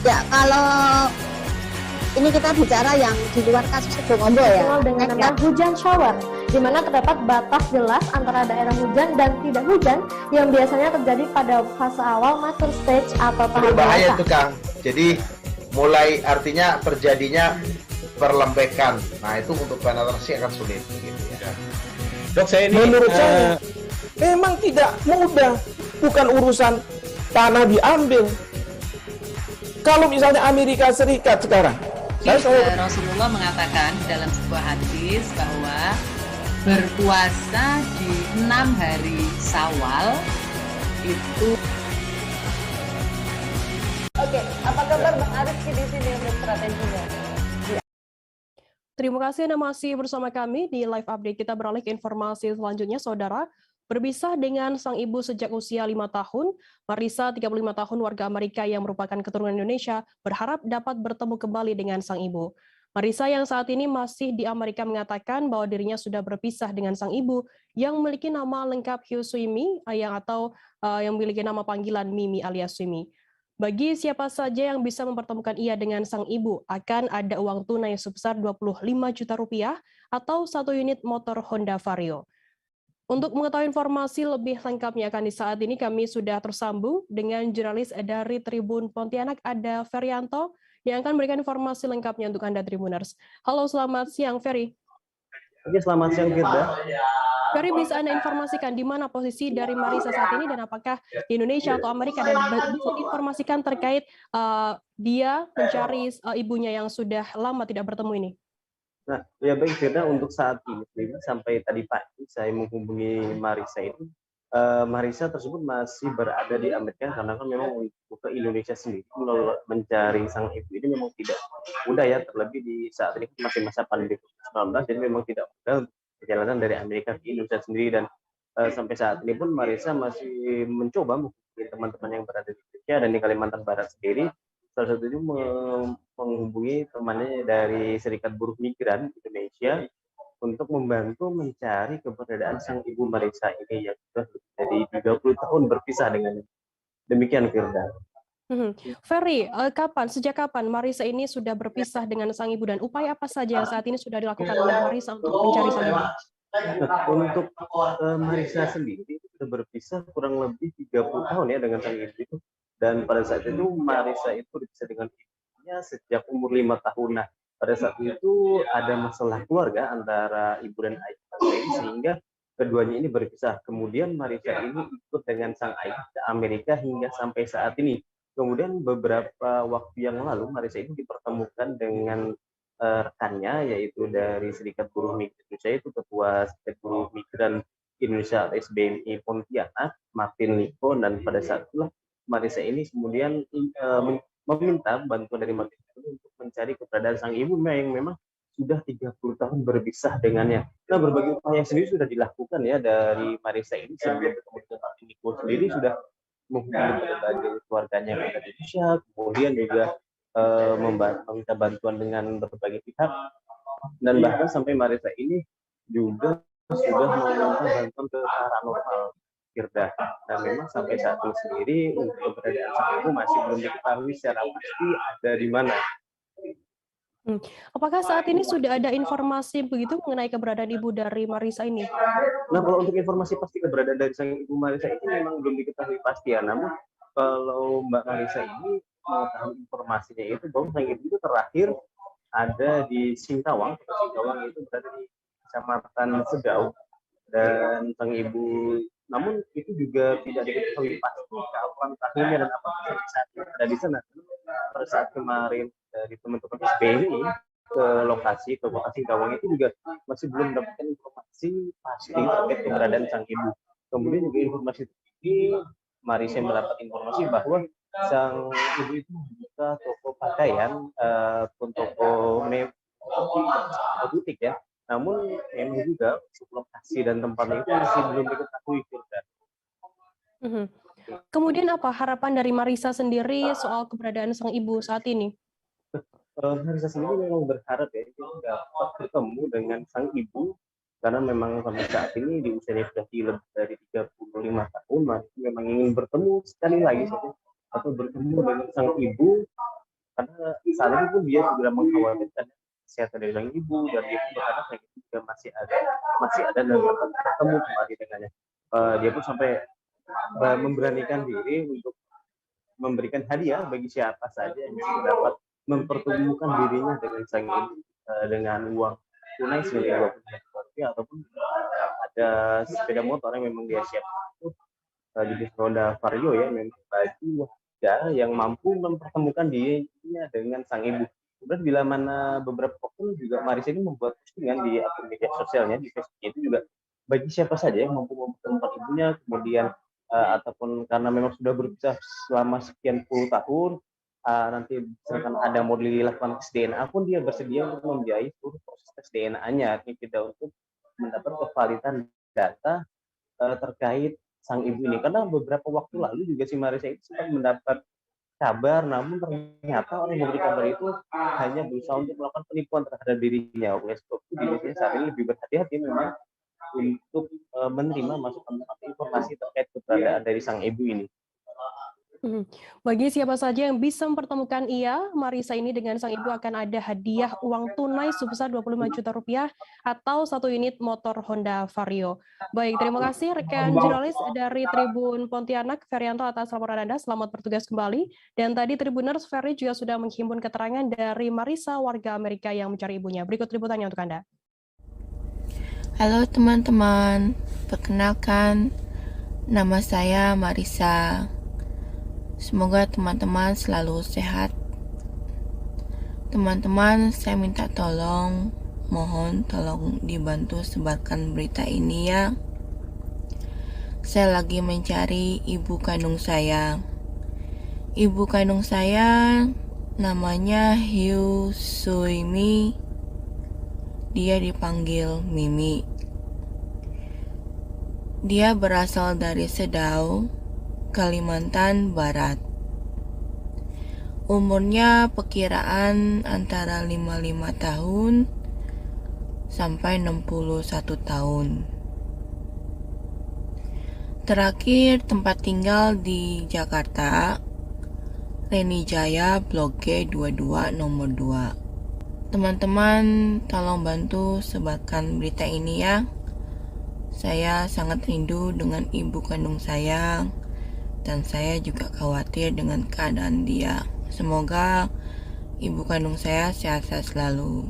Ya, kalau ini kita bicara yang di luar kasus Sebongombo ya. Dikenal dengan nama hujan shower, di mana terdapat batas jelas antara daerah hujan dan tidak hujan yang biasanya terjadi pada fase awal mature stage atau tahap Berbahaya dewasa. itu Kang. Jadi mulai artinya terjadinya perlembekan. Nah itu untuk penetrasi akan sulit. Gitu ya. Dok, saya ini menurut saya memang tidak mudah, bukan urusan tanah diambil. Kalau misalnya Amerika Serikat sekarang, Rasulullah mengatakan dalam sebuah hadis bahwa berpuasa di 6 hari Syawal itu. Oke, apa kabar Bang Arif di sini untuk strateginya? Terima kasih Anda masih bersama kami di live update. Kita beralih ke informasi selanjutnya, Saudara. Berpisah dengan sang ibu sejak usia 5 tahun, Marisa, 35 tahun, warga Amerika yang merupakan keturunan Indonesia, berharap dapat bertemu kembali dengan sang ibu. Marisa yang saat ini masih di Amerika mengatakan bahwa dirinya sudah berpisah dengan sang ibu yang memiliki nama lengkap Hyu Suimi, yang memiliki nama panggilan Mimi alias Suimi. Bagi siapa saja yang bisa mempertemukan ia dengan sang ibu, akan ada uang tunai sebesar 25 juta rupiah atau 1 unit motor Honda Vario. Untuk mengetahui informasi lebih lengkapnya di saat ini kami sudah tersambung dengan jurnalis dari Tribun Pontianak, ada Ferianto, yang akan memberikan informasi lengkapnya untuk Anda Tribuners. Halo, selamat siang Ferry. Oke, selamat siang Firda. Ferry, bisa Anda informasikan di mana posisi dari Marisa saat ini dan apakah di Indonesia atau Amerika, dan bisa informasikan terkait dia mencari ibunya yang sudah lama tidak bertemu ini? Nah, ya baik Firda, untuk saat ini sampai tadi pagi saya menghubungi Marisa itu, Marisa tersebut masih berada di Amerika karena kan memang untuk ke Indonesia sendiri mencari sang ibu ini memang tidak mudah ya, terlebih di saat ini masih masa pandemi COVID-19, jadi memang tidak mudah perjalanan dari Amerika ke Indonesia sendiri. Dan sampai saat ini pun Marisa masih mencoba menghubungi teman-teman yang berada di Indonesia dan di Kalimantan Barat sendiri. Salah satunya menghubungi temannya dari Serikat Buruh Migran Indonesia untuk membantu mencari keberadaan sang ibu Marisa ini yang sudah lebih dari 30 tahun berpisah dengan. Demikian Firda. Ferry, sejak kapan Marisa ini sudah berpisah dengan sang ibu dan upaya apa saja yang saat ini sudah dilakukan oleh Marisa untuk mencari sang ibu? Untuk Marisa sendiri itu sudah berpisah kurang lebih 30 tahun ya dengan sang ibu itu. Dan pada saat itu Marisa itu berpisah dengan ibunya sejak umur 5 tahun. Nah, pada saat itu ada masalah keluarga antara ibu dan ayah sehingga keduanya ini berpisah. Kemudian Marisa ini ikut dengan sang ayah ke Amerika hingga sampai saat ini. Kemudian beberapa waktu yang lalu Marisa ini dipertemukan dengan rekannya, yaitu dari Serikat Buruh Migran Indonesia, yaitu Ketua Serikat Buruh Migran Indonesia SBMI Pontianak, Martin Liko, dan pada saat itulah Marisa ini kemudian meminta bantuan dari Martin Liko untuk mencari keberadaan sang ibu yang memang sudah 30 tahun berpisah dengannya. Nah, berbagai upaya sendiri sudah dilakukan ya dari Marisa ini sebelum bertemu dengan Martin Liko sendiri sudah menghubungi berbagai keluarganya yang ada di Indonesia, kemudian juga meminta bantuan dengan berbagai pihak, dan bahkan sampai Marisa ini juga sudah meminta bantuan ke paranormal Firda. Dan memang sampai saat ini sendiri untuk keberadaan sang ibu masih belum diketahui secara pasti ada di mana. Apakah saat ini sudah ada informasi begitu mengenai keberadaan ibu dari Marisa ini? Nah, kalau untuk informasi pasti keberadaan dari sang ibu Marisa ini memang belum diketahui pasti ya. Namun kalau Mbak Marisa ini mengetahui informasinya itu bahwa sang ibu itu terakhir ada di Singkawang. Singkawang itu berada di Kecamatan Sedau, dan sang ibu, namun itu juga tidak diketahui pasti kapan tahunnya dan apa saat ada di sana. Pada saat kemarin dari teman-teman SBMI ke lokasi Singkawang itu juga masih belum mendapatkan informasi pasti terkait keberadaan sang ibu. Kemudian juga informasi ini Marisa mendapat informasi bahwa sang ibu itu membuka toko pakaian, toko butik ya. Namun memang juga lokasi dan tempatnya itu masih belum diketahui. Kemudian apa harapan dari Marisa sendiri soal keberadaan sang ibu saat ini? Marisa sendiri memang berharap ya dia dapat bertemu dengan sang ibu, karena memang sampai saat ini di usianya sudah lebih dari 35 tahun, masih memang ingin bertemu sekali lagi atau bertemu dengan sang ibu, karena saat ini pun dia sudah mengkhawatirkan kesehatan dari sang ibu, dan dia pun berharap sang ibu juga masih ada dan dapat bertemu kembali dengannya. Dia pun sampai memberanikan diri untuk memberikan hadiah bagi siapa saja yang bisa dapat mempertemukan dirinya dengan sang ibu dengan uang tunai senilai 20 rupiah, ataupun ada sepeda motor yang memang dia siapkan jenis roda Vario ya, memang bagi warga yang mampu mempertemukan dirinya dengan sang ibu. Kemudian bila mana beberapa waktu juga Marisa ini membuat postingan di akun media sosialnya, di Facebook itu juga bagi siapa saja yang mampu mempertemukan ibunya, kemudian ataupun karena memang sudah berpisah selama sekian puluh tahun, nanti misalkan ada mau dilakukan tes DNA pun dia bersedia untuk membiayai seluruh proses tes DNA-nya, artinya tidak untuk mendapat kevalidan data terkait sang ibu ini. Karena beberapa waktu lalu juga si Marisa itu sempat mendapat kabar, namun ternyata orang yang memberi kabar itu hanya berusaha untuk melakukan penipuan terhadap dirinya. Oleh sebab itu dirinya saat ini lebih berhati-hati memang untuk menerima masukan informasi terkait keberadaan dari sang ibu ini. Bagi siapa saja yang bisa mempertemukan Marisa ini dengan sang ibu, akan ada hadiah uang tunai sebesar 25 juta rupiah atau 1 unit motor Honda Vario. Baik, terima kasih rekan jurnalis dari Tribun Pontianak, Ferianto, atas laporan Anda. Selamat bertugas kembali. Dan tadi Tribuners Ferry juga sudah menghimpun keterangan dari Marisa, warga Amerika yang mencari ibunya. Berikut liputannya untuk Anda. Halo teman-teman, perkenalkan nama saya Marisa. Semoga teman-teman selalu sehat. Teman-teman, saya minta mohon tolong dibantu sebarkan berita ini ya. Saya lagi mencari ibu kandung saya. Ibu kandung saya namanya Hyu Suimi. Dia dipanggil Mimi. Dia berasal dari Sedau, Kalimantan Barat. Umurnya perkiraan antara 55 tahun sampai 61 tahun. Terakhir tempat tinggal di Jakarta, Reni Jaya, Blok G 22 nomor 2. Teman-teman, tolong bantu sebarkan berita ini ya. Saya sangat rindu dengan ibu kandung saya, dan saya juga khawatir dengan keadaan dia. Semoga ibu kandung saya sehat-sehat selalu.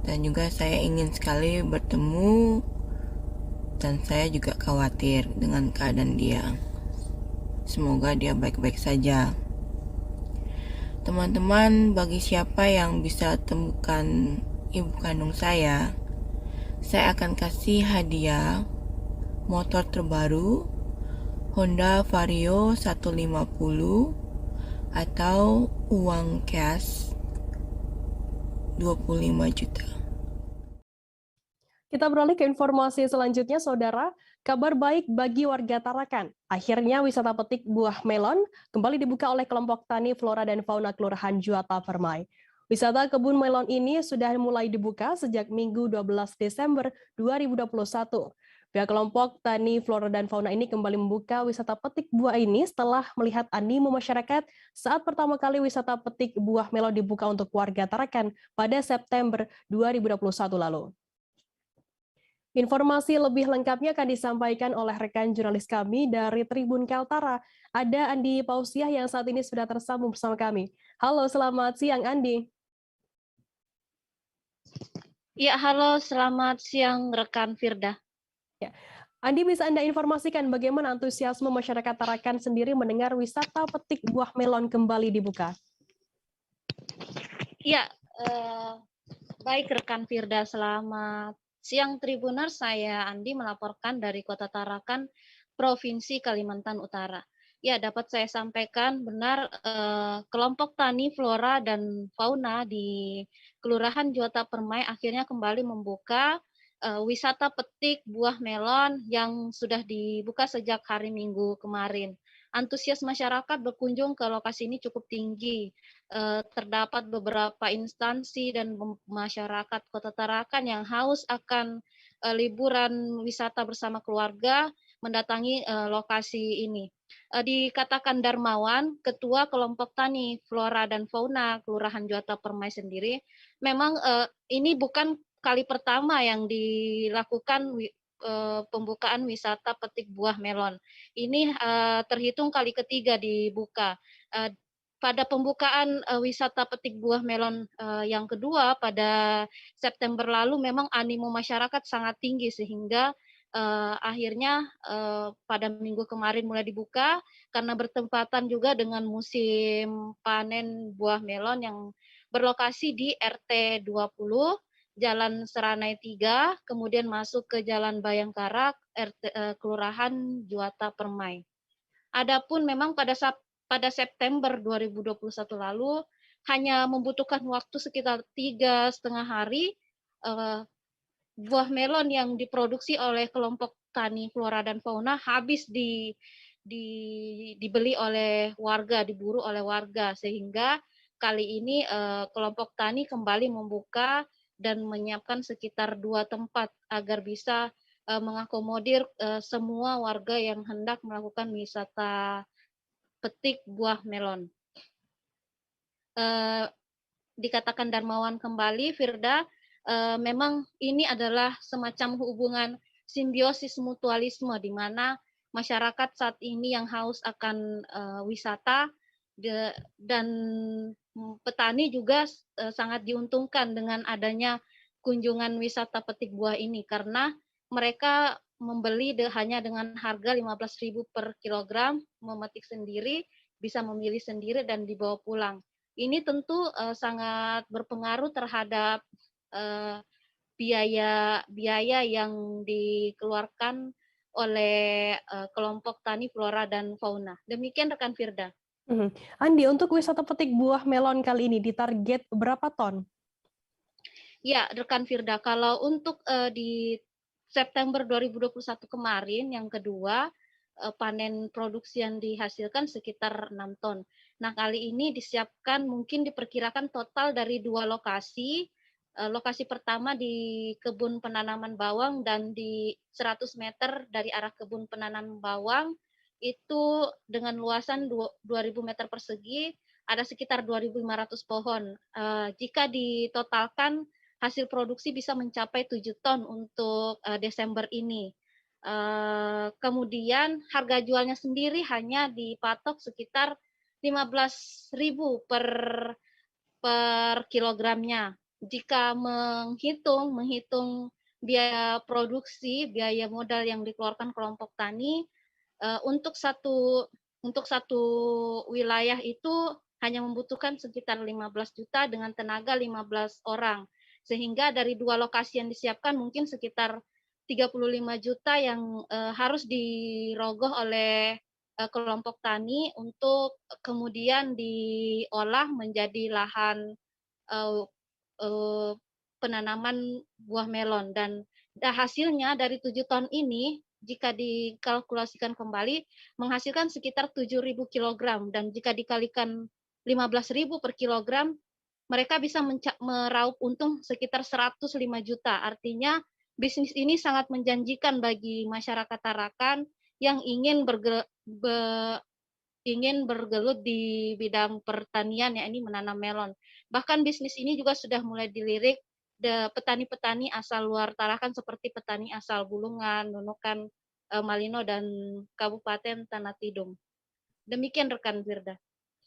Dan juga saya ingin sekali bertemu, dan saya juga khawatir dengan keadaan dia. Semoga dia baik-baik saja. Teman-teman, bagi siapa yang bisa temukan ibu kandung saya akan kasih hadiah motor terbaru Honda Vario 150 atau uang cash 25 juta. Kita beralih ke informasi selanjutnya, Saudara. Kabar baik bagi warga Tarakan. Akhirnya wisata petik buah melon kembali dibuka oleh kelompok tani Flora dan Fauna Kelurahan Juwata Permai. Wisata kebun melon ini sudah mulai dibuka sejak Minggu 12 Desember 2021. Pihak kelompok tani Flora dan Fauna ini kembali membuka wisata petik buah ini setelah melihat animo masyarakat saat pertama kali wisata petik buah melon dibuka untuk warga Tarakan pada September 2021 lalu. Informasi lebih lengkapnya akan disampaikan oleh rekan jurnalis kami dari Tribun Kaltara. Ada Andi Pausiah yang saat ini sudah tersambung bersama kami. Halo, selamat siang Andi. Ya, halo, selamat siang rekan Firda. Ya. Andi, bisa Anda informasikan bagaimana antusiasme masyarakat Tarakan sendiri mendengar wisata petik buah melon kembali dibuka? Ya, baik rekan Firda, selamat siang Tribuners, saya Andi melaporkan dari Kota Tarakan, Provinsi Kalimantan Utara. Ya, dapat saya sampaikan benar kelompok tani Flora dan Fauna di Kelurahan Juwata Permai akhirnya kembali membuka wisata petik buah melon yang sudah dibuka sejak hari Minggu kemarin. Antusias masyarakat berkunjung ke lokasi ini cukup tinggi. Terdapat beberapa instansi dan masyarakat Kota Tarakan yang haus akan liburan wisata bersama keluarga mendatangi lokasi ini. Dikatakan Darmawan, Ketua Kelompok Tani Flora dan Fauna Kelurahan Juwata Permai sendiri, memang ini bukan kali pertama yang dilakukan pembukaan wisata petik buah melon. Ini terhitung kali ketiga dibuka. Pada pembukaan wisata petik buah melon yang kedua pada September lalu memang animo masyarakat sangat tinggi sehingga akhirnya pada minggu kemarin mulai dibuka karena bertepatan juga dengan musim panen buah melon yang berlokasi di RT 20 Jalan Seranai 3, kemudian masuk ke Jalan Bayangkara, Kelurahan Juwata Permai. Adapun memang pada September 2021 lalu hanya membutuhkan waktu sekitar 3,5 hari buah melon yang diproduksi oleh kelompok tani Flora dan Fauna habis dibeli oleh warga, diburu oleh warga, sehingga kali ini kelompok tani kembali membuka dan menyiapkan sekitar 2 tempat agar bisa mengakomodir semua warga yang hendak melakukan wisata petik buah melon. Dikatakan Darmawan kembali, Firda, memang ini adalah semacam hubungan simbiosis mutualisme di mana masyarakat saat ini yang haus akan wisata dan petani juga sangat diuntungkan dengan adanya kunjungan wisata petik buah ini karena mereka membeli hanya dengan harga 15.000 per kilogram, memetik sendiri, bisa memilih sendiri dan dibawa pulang. Ini tentu sangat berpengaruh terhadap biaya yang dikeluarkan oleh kelompok tani Flora dan Fauna. Demikian rekan Firda. Andi, untuk wisata petik buah melon kali ini ditarget berapa ton? Ya, rekan Firda, kalau untuk di September 2021 kemarin yang kedua, panen produksi yang dihasilkan sekitar 6 ton. Nah, kali ini disiapkan mungkin diperkirakan total dari 2 lokasi. Lokasi pertama di kebun penanaman bawang dan di 100 meter dari arah kebun penanaman bawang itu dengan luasan 2.000 meter persegi ada sekitar 2.500 pohon. Jika ditotalkan hasil produksi bisa mencapai 7 ton untuk Desember ini. Kemudian harga jualnya sendiri hanya dipatok sekitar 15.000 per kilogramnya. Jika menghitung biaya produksi, biaya modal yang dikeluarkan kelompok tani, untuk 1 untuk satu wilayah itu hanya membutuhkan sekitar 15 juta dengan tenaga 15 orang. Sehingga dari 2 lokasi yang disiapkan mungkin sekitar 35 juta yang harus dirogoh oleh kelompok tani untuk kemudian diolah menjadi lahan penanaman buah melon. Dan hasilnya dari 7 ton ini jika dikalkulasikan kembali menghasilkan sekitar 7.000 kg, dan jika dikalikan 15.000 per kilogram mereka bisa meraup untung sekitar 105 juta. Artinya bisnis ini sangat menjanjikan bagi masyarakat Tarakan yang ingin bergelut di bidang pertanian, yakni menanam melon. Bahkan bisnis ini juga sudah mulai dilirik petani-petani asal luar Tarakan seperti petani asal Bulungan, Nunukan, Malino, dan Kabupaten Tanah Tidung. Demikian rekan Firda.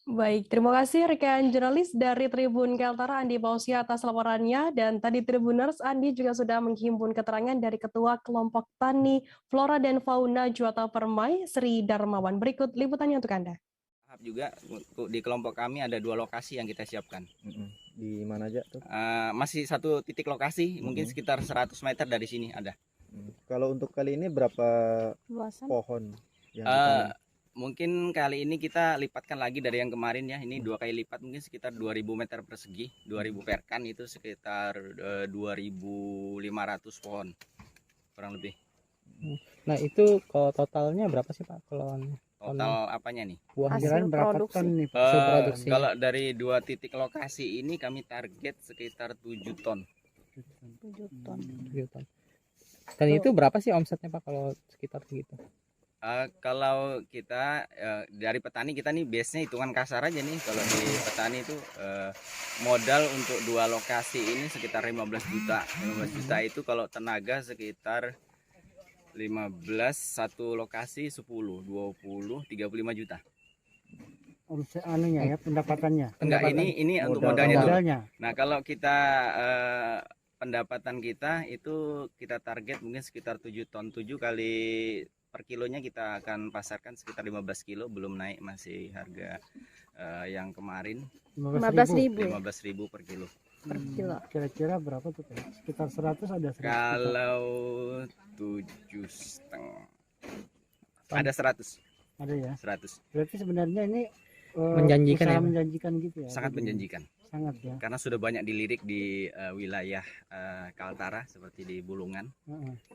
Baik, terima kasih rekan jurnalis dari Tribun Kaltara Andi Pausia atas laporannya, dan tadi Tribuners Andi juga sudah menghimpun keterangan dari Ketua Kelompok Tani Flora dan Fauna Juwata Permai, Sri Darmawan. Berikut liputannya untuk Anda. Juga di kelompok kami ada 2 lokasi yang kita siapkan. Di mana aja tuh? Masih 1 titik lokasi, mungkin sekitar 100 meter dari sini ada. Kalau untuk kali ini berapa pohon yang ditanam? Mungkin kali ini kita lipatkan lagi dari yang kemarin ya. Ini 2 kali lipat, mungkin sekitar 2.000 meter persegi, 2.000 perkan, itu sekitar 2.500 pohon kurang lebih. Nah itu kalau totalnya berapa sih Pak? Kalau total apanya nih? Buah hasil berapa ton nih Pak? Produksi. Kalau dari 2 titik lokasi ini kami target sekitar 7 ton. 7 ton. 7 ton. Dan itu berapa sih omsetnya Pak kalau sekitar segitu? Kalau kita dari petani, kita nih biasanya hitungan kasar aja nih. Kalau di petani itu modal untuk 2 lokasi ini sekitar 15 juta. 15 juta itu kalau tenaga sekitar 15, 1 lokasi 10, 20, 35 juta. Omset anunya ya, pendapatannya. Enggak, ini untuk modalnya. Nah, kalau kita pendapatan kita itu kita target mungkin sekitar 7 ton. 7 kali per kilonya kita akan pasarkan sekitar 15 kilo, belum naik, masih harga yang kemarin 15.000 per kilo. Per kilo. Kira-kira berapa tuh? Sekitar 100 ada 100. Kalau 7,5 ada 100. Ada ya? 100. Berarti sebenarnya ini menjanjikan ya? Menjanjikan gitu ya? Sangat menjanjikan. Sangat ya. Karena sudah banyak dilirik di wilayah Kaltara seperti di Bulungan.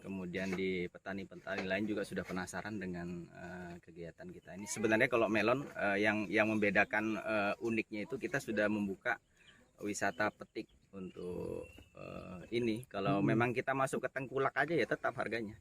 Kemudian di petani-petani lain juga sudah penasaran dengan kegiatan kita ini. Sebenarnya kalau melon yang membedakan uniknya itu kita sudah membuka wisata petik untuk ini. Kalau memang kita masuk ke tengkulak aja ya tetap harganya.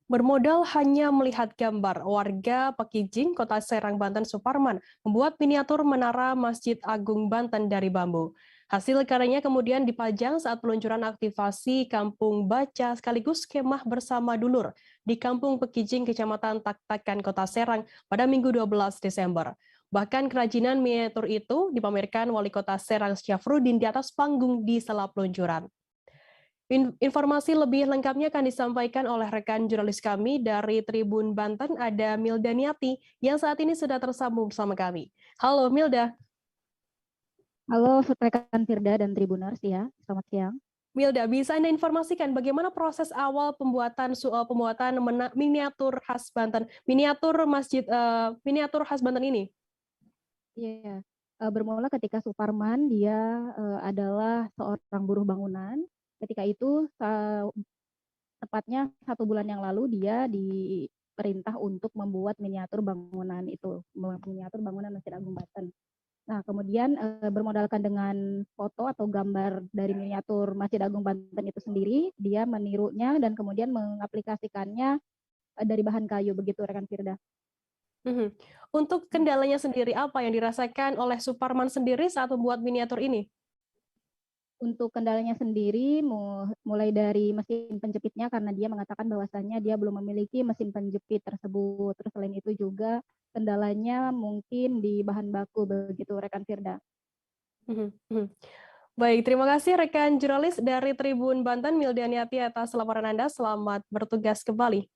Bermodal hanya melihat gambar, warga Pekijing, Kota Serang, Banten, Suparman membuat miniatur menara Masjid Agung Banten dari bambu. Hasil karyanya kemudian dipajang saat peluncuran aktivasi Kampung Baca sekaligus kemah bersama dulur di Kampung Pekijing, Kecamatan Tak-Takan, Kota Serang pada Minggu 12 Desember. Bahkan kerajinan miniatur itu dipamerkan Wali Kota Serang Syafruddin di atas panggung di sela peluncuran. Informasi lebih lengkapnya akan disampaikan oleh rekan jurnalis kami dari Tribun Banten, ada Milda Niati yang saat ini sudah tersambung bersama kami. Halo Milda. Halo rekan Firda dan Tribuners ya, selamat siang. Milda, bisa Anda informasikan bagaimana proses awal pembuatan miniatur khas Banten, miniatur khas Banten ini? Iya, bermula ketika Suparman, dia adalah seorang buruh bangunan. Ketika itu tepatnya 1 bulan yang lalu dia diperintah untuk membuat miniatur bangunan itu, miniatur bangunan Masjid Agung Banten. Nah, kemudian bermodalkan dengan foto atau gambar dari miniatur Masjid Agung Banten itu sendiri, dia menirunya dan kemudian mengaplikasikannya dari bahan kayu, begitu rekan Firda. Untuk kendalanya sendiri, apa yang dirasakan oleh Suparman sendiri saat membuat miniatur ini? Untuk kendalanya sendiri, mulai dari mesin penjepitnya, karena dia mengatakan bahwasannya dia belum memiliki mesin penjepit tersebut. Terus selain itu juga kendalanya mungkin di bahan baku, begitu rekan Firda. Baik, terima kasih rekan jurnalis dari Tribun Banten, Milda Niati atas laporan Anda. Selamat bertugas kembali.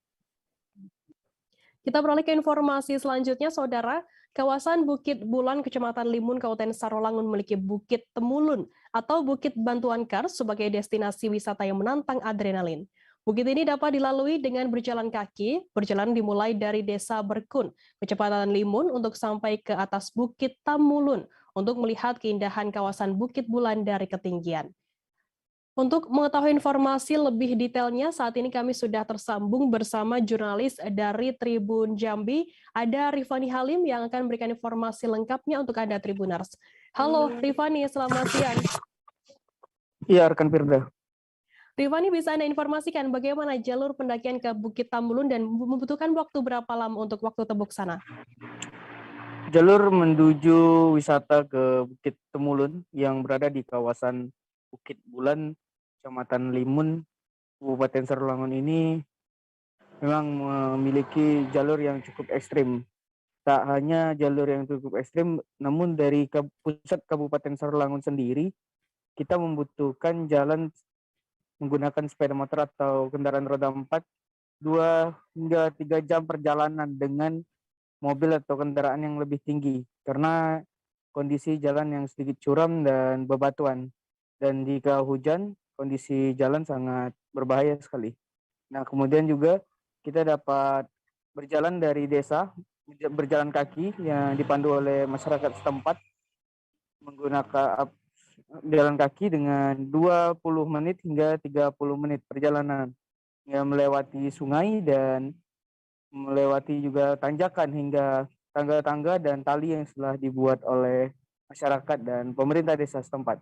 Kita beralih ke informasi selanjutnya, Saudara. Kawasan Bukit Bulan, Kecamatan Limun, Kabupaten Sarolangun memiliki Bukit Temulun atau Bukit Bantuan Kars sebagai destinasi wisata yang menantang adrenalin. Bukit ini dapat dilalui dengan berjalan kaki. Berjalan dimulai dari Desa Berkun, Kecamatan Limun untuk sampai ke atas Bukit Tamulun untuk melihat keindahan kawasan Bukit Bulan dari ketinggian. Untuk mengetahui informasi lebih detailnya, saat ini kami sudah tersambung bersama jurnalis dari Tribun Jambi, ada Rifani Halim yang akan memberikan informasi lengkapnya untuk Anda Tribuners. Halo Rifani, selamat siang. Iya, rekan Firda. Rifani, bisa Anda informasikan bagaimana jalur pendakian ke Bukit Tamulun dan membutuhkan waktu berapa lama untuk waktu tembus sana? Jalur menuju wisata ke Bukit Temulun yang berada di kawasan Bukit Bulan, Kecamatan Limun, Kabupaten Sarolangun ini memang memiliki jalur yang cukup ekstrim. Tak hanya jalur yang cukup ekstrim, namun dari pusat Kabupaten Sarolangun sendiri, kita membutuhkan jalan menggunakan sepeda motor atau kendaraan roda 4, 2 hingga 3 jam perjalanan dengan mobil atau kendaraan yang lebih tinggi, karena kondisi jalan yang sedikit curam dan bebatuan. Dan jika hujan, kondisi jalan sangat berbahaya sekali. Nah, kemudian juga kita dapat berjalan dari desa, berjalan kaki yang dipandu oleh masyarakat setempat, menggunakan jalan kaki dengan 20 menit hingga 30 menit perjalanan. Ya, melewati sungai dan melewati juga tanjakan hingga tangga-tangga dan tali yang telah dibuat oleh masyarakat dan pemerintah desa setempat.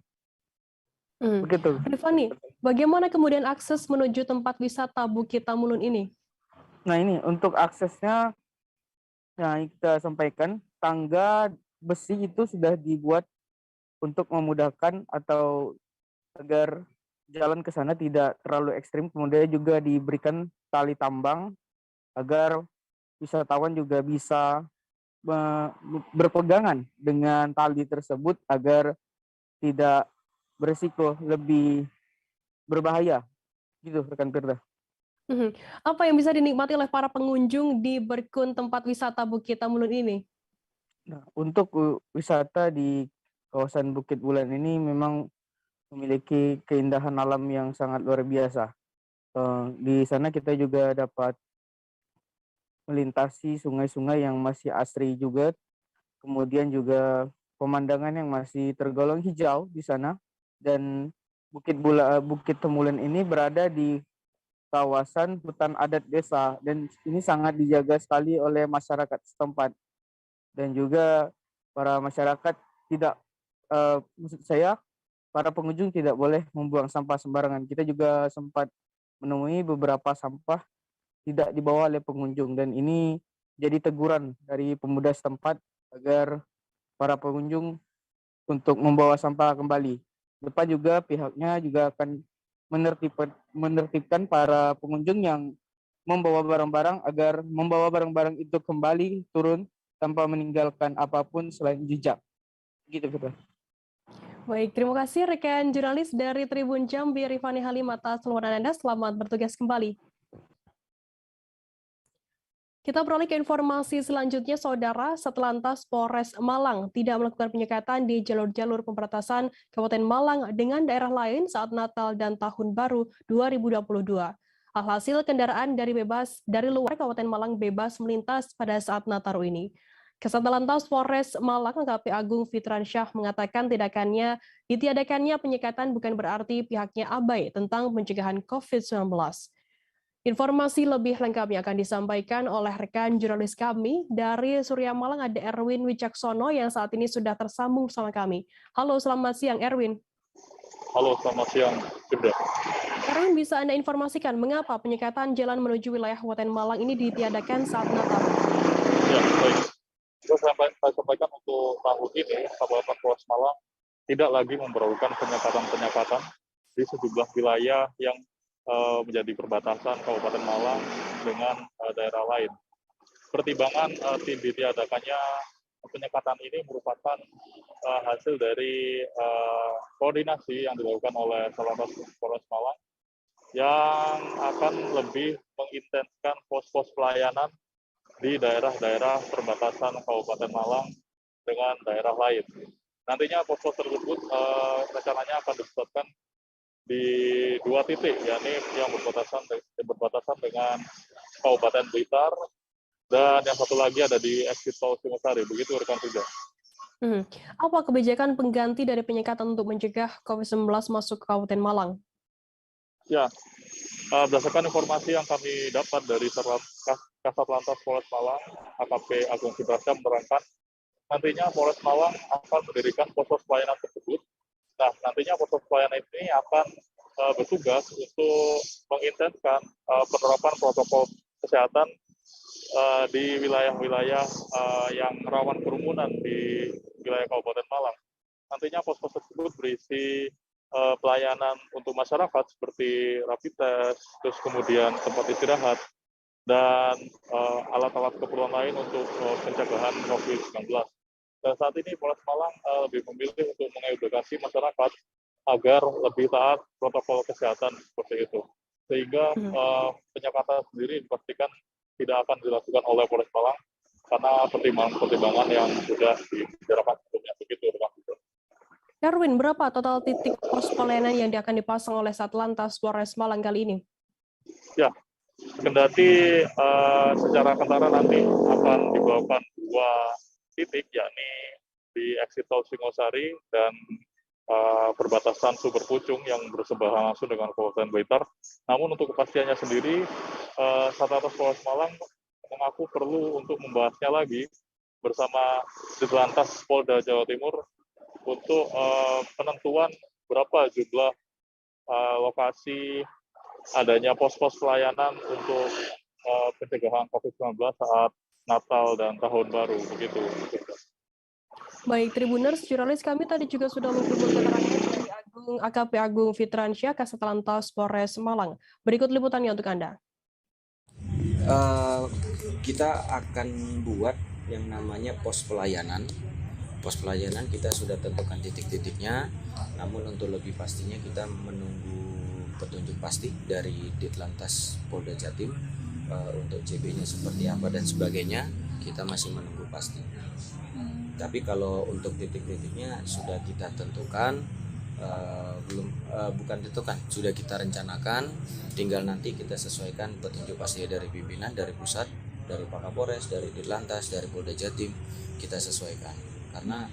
Begitu. Rifani, bagaimana kemudian akses menuju tempat wisata Bukit Tamulun ini? Nah, ini untuk aksesnya, nah kita sampaikan, tangga besi itu sudah dibuat untuk memudahkan atau agar jalan ke sana tidak terlalu ekstrim. Kemudian juga diberikan tali tambang agar wisatawan juga bisa berpegangan dengan tali tersebut agar tidak berisiko lebih berbahaya, gitu rekan Firda. Apa yang bisa dinikmati oleh para pengunjung di Berkun, tempat wisata Bukit Tamulun ini? Nah, untuk wisata di kawasan Bukit Bulan ini memang memiliki keindahan alam yang sangat luar biasa. Di sana kita juga dapat melintasi sungai-sungai yang masih asri juga, kemudian juga pemandangan yang masih tergolong hijau di sana. Dan Bukit Temulun ini berada di kawasan hutan adat desa dan ini sangat dijaga sekali oleh masyarakat setempat. Dan juga para masyarakat tidak, maksud saya, para pengunjung tidak boleh membuang sampah sembarangan. Kita juga sempat menemui beberapa sampah tidak dibawa oleh pengunjung dan ini jadi teguran dari pemuda setempat agar para pengunjung untuk membawa sampah kembali. Depan juga pihaknya juga akan menertibkan para pengunjung yang membawa barang-barang agar membawa barang-barang itu kembali turun tanpa meninggalkan apapun selain jejak. Gitu, Firda. Baik, terima kasih rekan jurnalis dari Tribun Jambi, Rifani Halim atas laporan Anda. Selamat bertugas kembali. Kita beralih ke informasi selanjutnya, Saudara. Satlantas Polres Malang tidak melakukan penyekatan di jalur-jalur pemberantasan Kabupaten Malang dengan daerah lain saat Natal dan Tahun Baru 2022. Alhasil kendaraan dari luar Kabupaten Malang bebas melintas pada saat Nataru ini. Satlantas Polres Malang AKP Agung Fitransyah mengatakan ditiadakannya penyekatan bukan berarti pihaknya abai tentang pencegahan COVID-19. Informasi lebih lengkapnya akan disampaikan oleh rekan jurnalis kami dari Surya Malang, ada Erwin Wicaksono yang saat ini sudah tersambung bersama kami. Halo, selamat siang Erwin. Halo, selamat siang Firda. Erwin, bisa Anda informasikan mengapa penyekatan jalan menuju wilayah Kabupaten Malang ini ditiadakan saat Natal? Ya, baik. Saya sampaikan untuk tahun ini, Kabupaten Polres Malang tidak lagi memperlakukan penyekatan-penyekatan di sejumlah wilayah yang menjadi perbatasan Kabupaten Malang dengan daerah lain. Pertimbangan ditiadakannya penyekatan ini merupakan hasil dari koordinasi yang dilakukan oleh Satlantas Polres Malang yang akan lebih mengintenskan pos-pos pelayanan di daerah-daerah perbatasan Kabupaten Malang dengan daerah lain. Nantinya pos-pos tersebut rencananya akan dipusatkan di 2 titik, yakni yang berbatasan dengan Kabupaten Blitar, dan yang satu lagi ada di exit tol Singosari. Begitu rekan kerja. Apa kebijakan pengganti dari penyekatan untuk mencegah COVID-19 masuk ke Kabupaten Malang? Ya, berdasarkan informasi yang kami dapat dari Kasatlantas Polres Malang, AKP Agung Fitrasya menerangkan nantinya Polres Malang akan mendirikan pos pelayanan tersebut. Nah, nantinya pos pelayanan ini akan bertugas untuk mengintenskan penerapan protokol kesehatan di wilayah-wilayah yang rawan kerumunan di wilayah Kabupaten Malang. Nantinya pos-pos tersebut berisi pelayanan untuk masyarakat seperti rapid test, terus kemudian tempat istirahat, dan alat-alat keperluan lain untuk pencegahan COVID-19. Dan saat ini Polres Malang lebih memilih untuk mengedukasi masyarakat agar lebih taat protokol kesehatan seperti itu. Sehingga penyekatan sendiri dipastikan tidak akan dilakukan oleh Polres Malang karena pertimbangan-pertimbangan yang sudah dibicarakan sebelumnya. Begitu, rekan-rekan. Erwin, berapa total titik pos pelayanan yang akan dipasang oleh Satlantas Polres Malang kali ini? Ya, kendati secara kentara nanti akan dibawakan 2 titik, yakni di exit tol Singosari dan perbatasan Sumber Pucung yang bersebelahan langsung dengan Kabupaten Blitar. Namun untuk kepastiannya sendiri, Satlantas Polres Malang mengaku perlu untuk membahasnya lagi bersama Ditlantas Polda Jawa Timur untuk penentuan berapa jumlah lokasi adanya pos-pos pelayanan untuk pencegahan COVID-19 saat Natal dan Tahun Baru. Begitu. Baik, Tribuners, jurnalis kami tadi juga sudah menghubungi keterangan dari AKP Agung Fitransyah, Kasatlantas Polres Malang. Berikut liputannya untuk Anda. Kita akan buat yang namanya pos pelayanan. Pos pelayanan kita sudah tentukan titik-titiknya, namun untuk lebih pastinya kita menunggu petunjuk pasti dari Ditlantas Polda Jatim untuk CB-nya seperti apa dan sebagainya. Kita masih menunggu pasti. Tapi kalau untuk titik-titiknya sudah kita tentukan, bukan tentukan, sudah kita rencanakan, tinggal nanti kita sesuaikan petunjuk pasti dari pimpinan, dari pusat, dari Pak Kapolres, dari Ditlantas, dari Polda Jatim, kita sesuaikan. Karena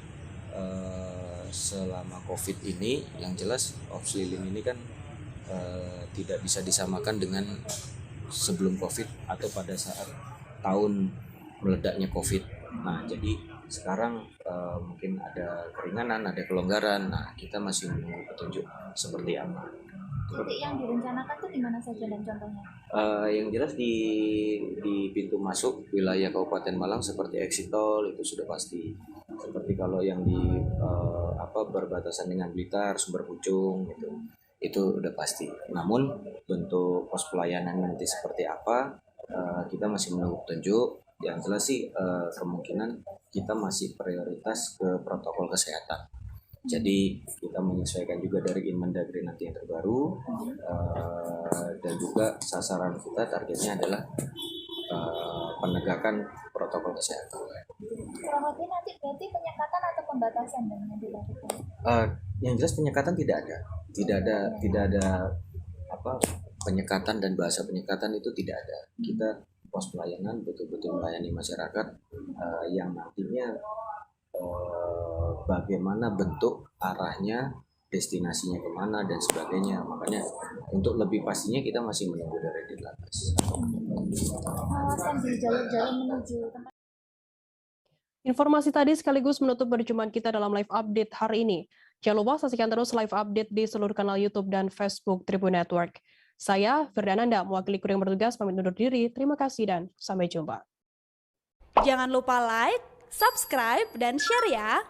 selama COVID ini, yang jelas Ops Lilin ini kan tidak bisa disamakan dengan sebelum COVID atau pada saat tahun meledaknya COVID. Nah, jadi sekarang mungkin ada keringanan, ada kelonggaran. Nah, kita masih menunggu petunjuk seperti apa. Titik yang direncanakan itu di mana saja dan contohnya? Yang jelas di pintu masuk wilayah Kabupaten Malang seperti exit tol itu sudah pasti. Seperti kalau yang di berbatasan dengan Blitar, Sumber Pucung itu udah pasti. Namun bentuk pos pelayanan nanti seperti apa, kita masih menunggu petunjuk. Yang jelas sih kemungkinan kita masih prioritas ke protokol kesehatan. Jadi kita menyesuaikan juga dari Inmendagri nanti yang terbaru, dan juga sasaran kita targetnya adalah penegakan protokol kesehatan. Kurang lebih nanti berarti penyekatan atau pembatasan yang dilakukan? Yang jelas penyekatan tidak ada penyekatan dan bahasa penyekatan itu tidak ada. Kita pos pelayanan betul-betul melayani masyarakat yang nantinya bagaimana bentuk arahnya, destinasinya kemana dan sebagainya. Makanya untuk lebih pastinya kita masih menunggu dari Ditlantas. Pengawasan di jalur-jalur menuju tempat. Informasi tadi sekaligus menutup perjumpaan kita dalam live update hari ini. Jangan lupa saksikan terus live update di seluruh kanal YouTube dan Facebook Tribun Network. Saya, Ferdinanda, mewakili kru yang bertugas, pamit undur diri. Terima kasih dan sampai jumpa. Jangan lupa like, subscribe, dan share ya!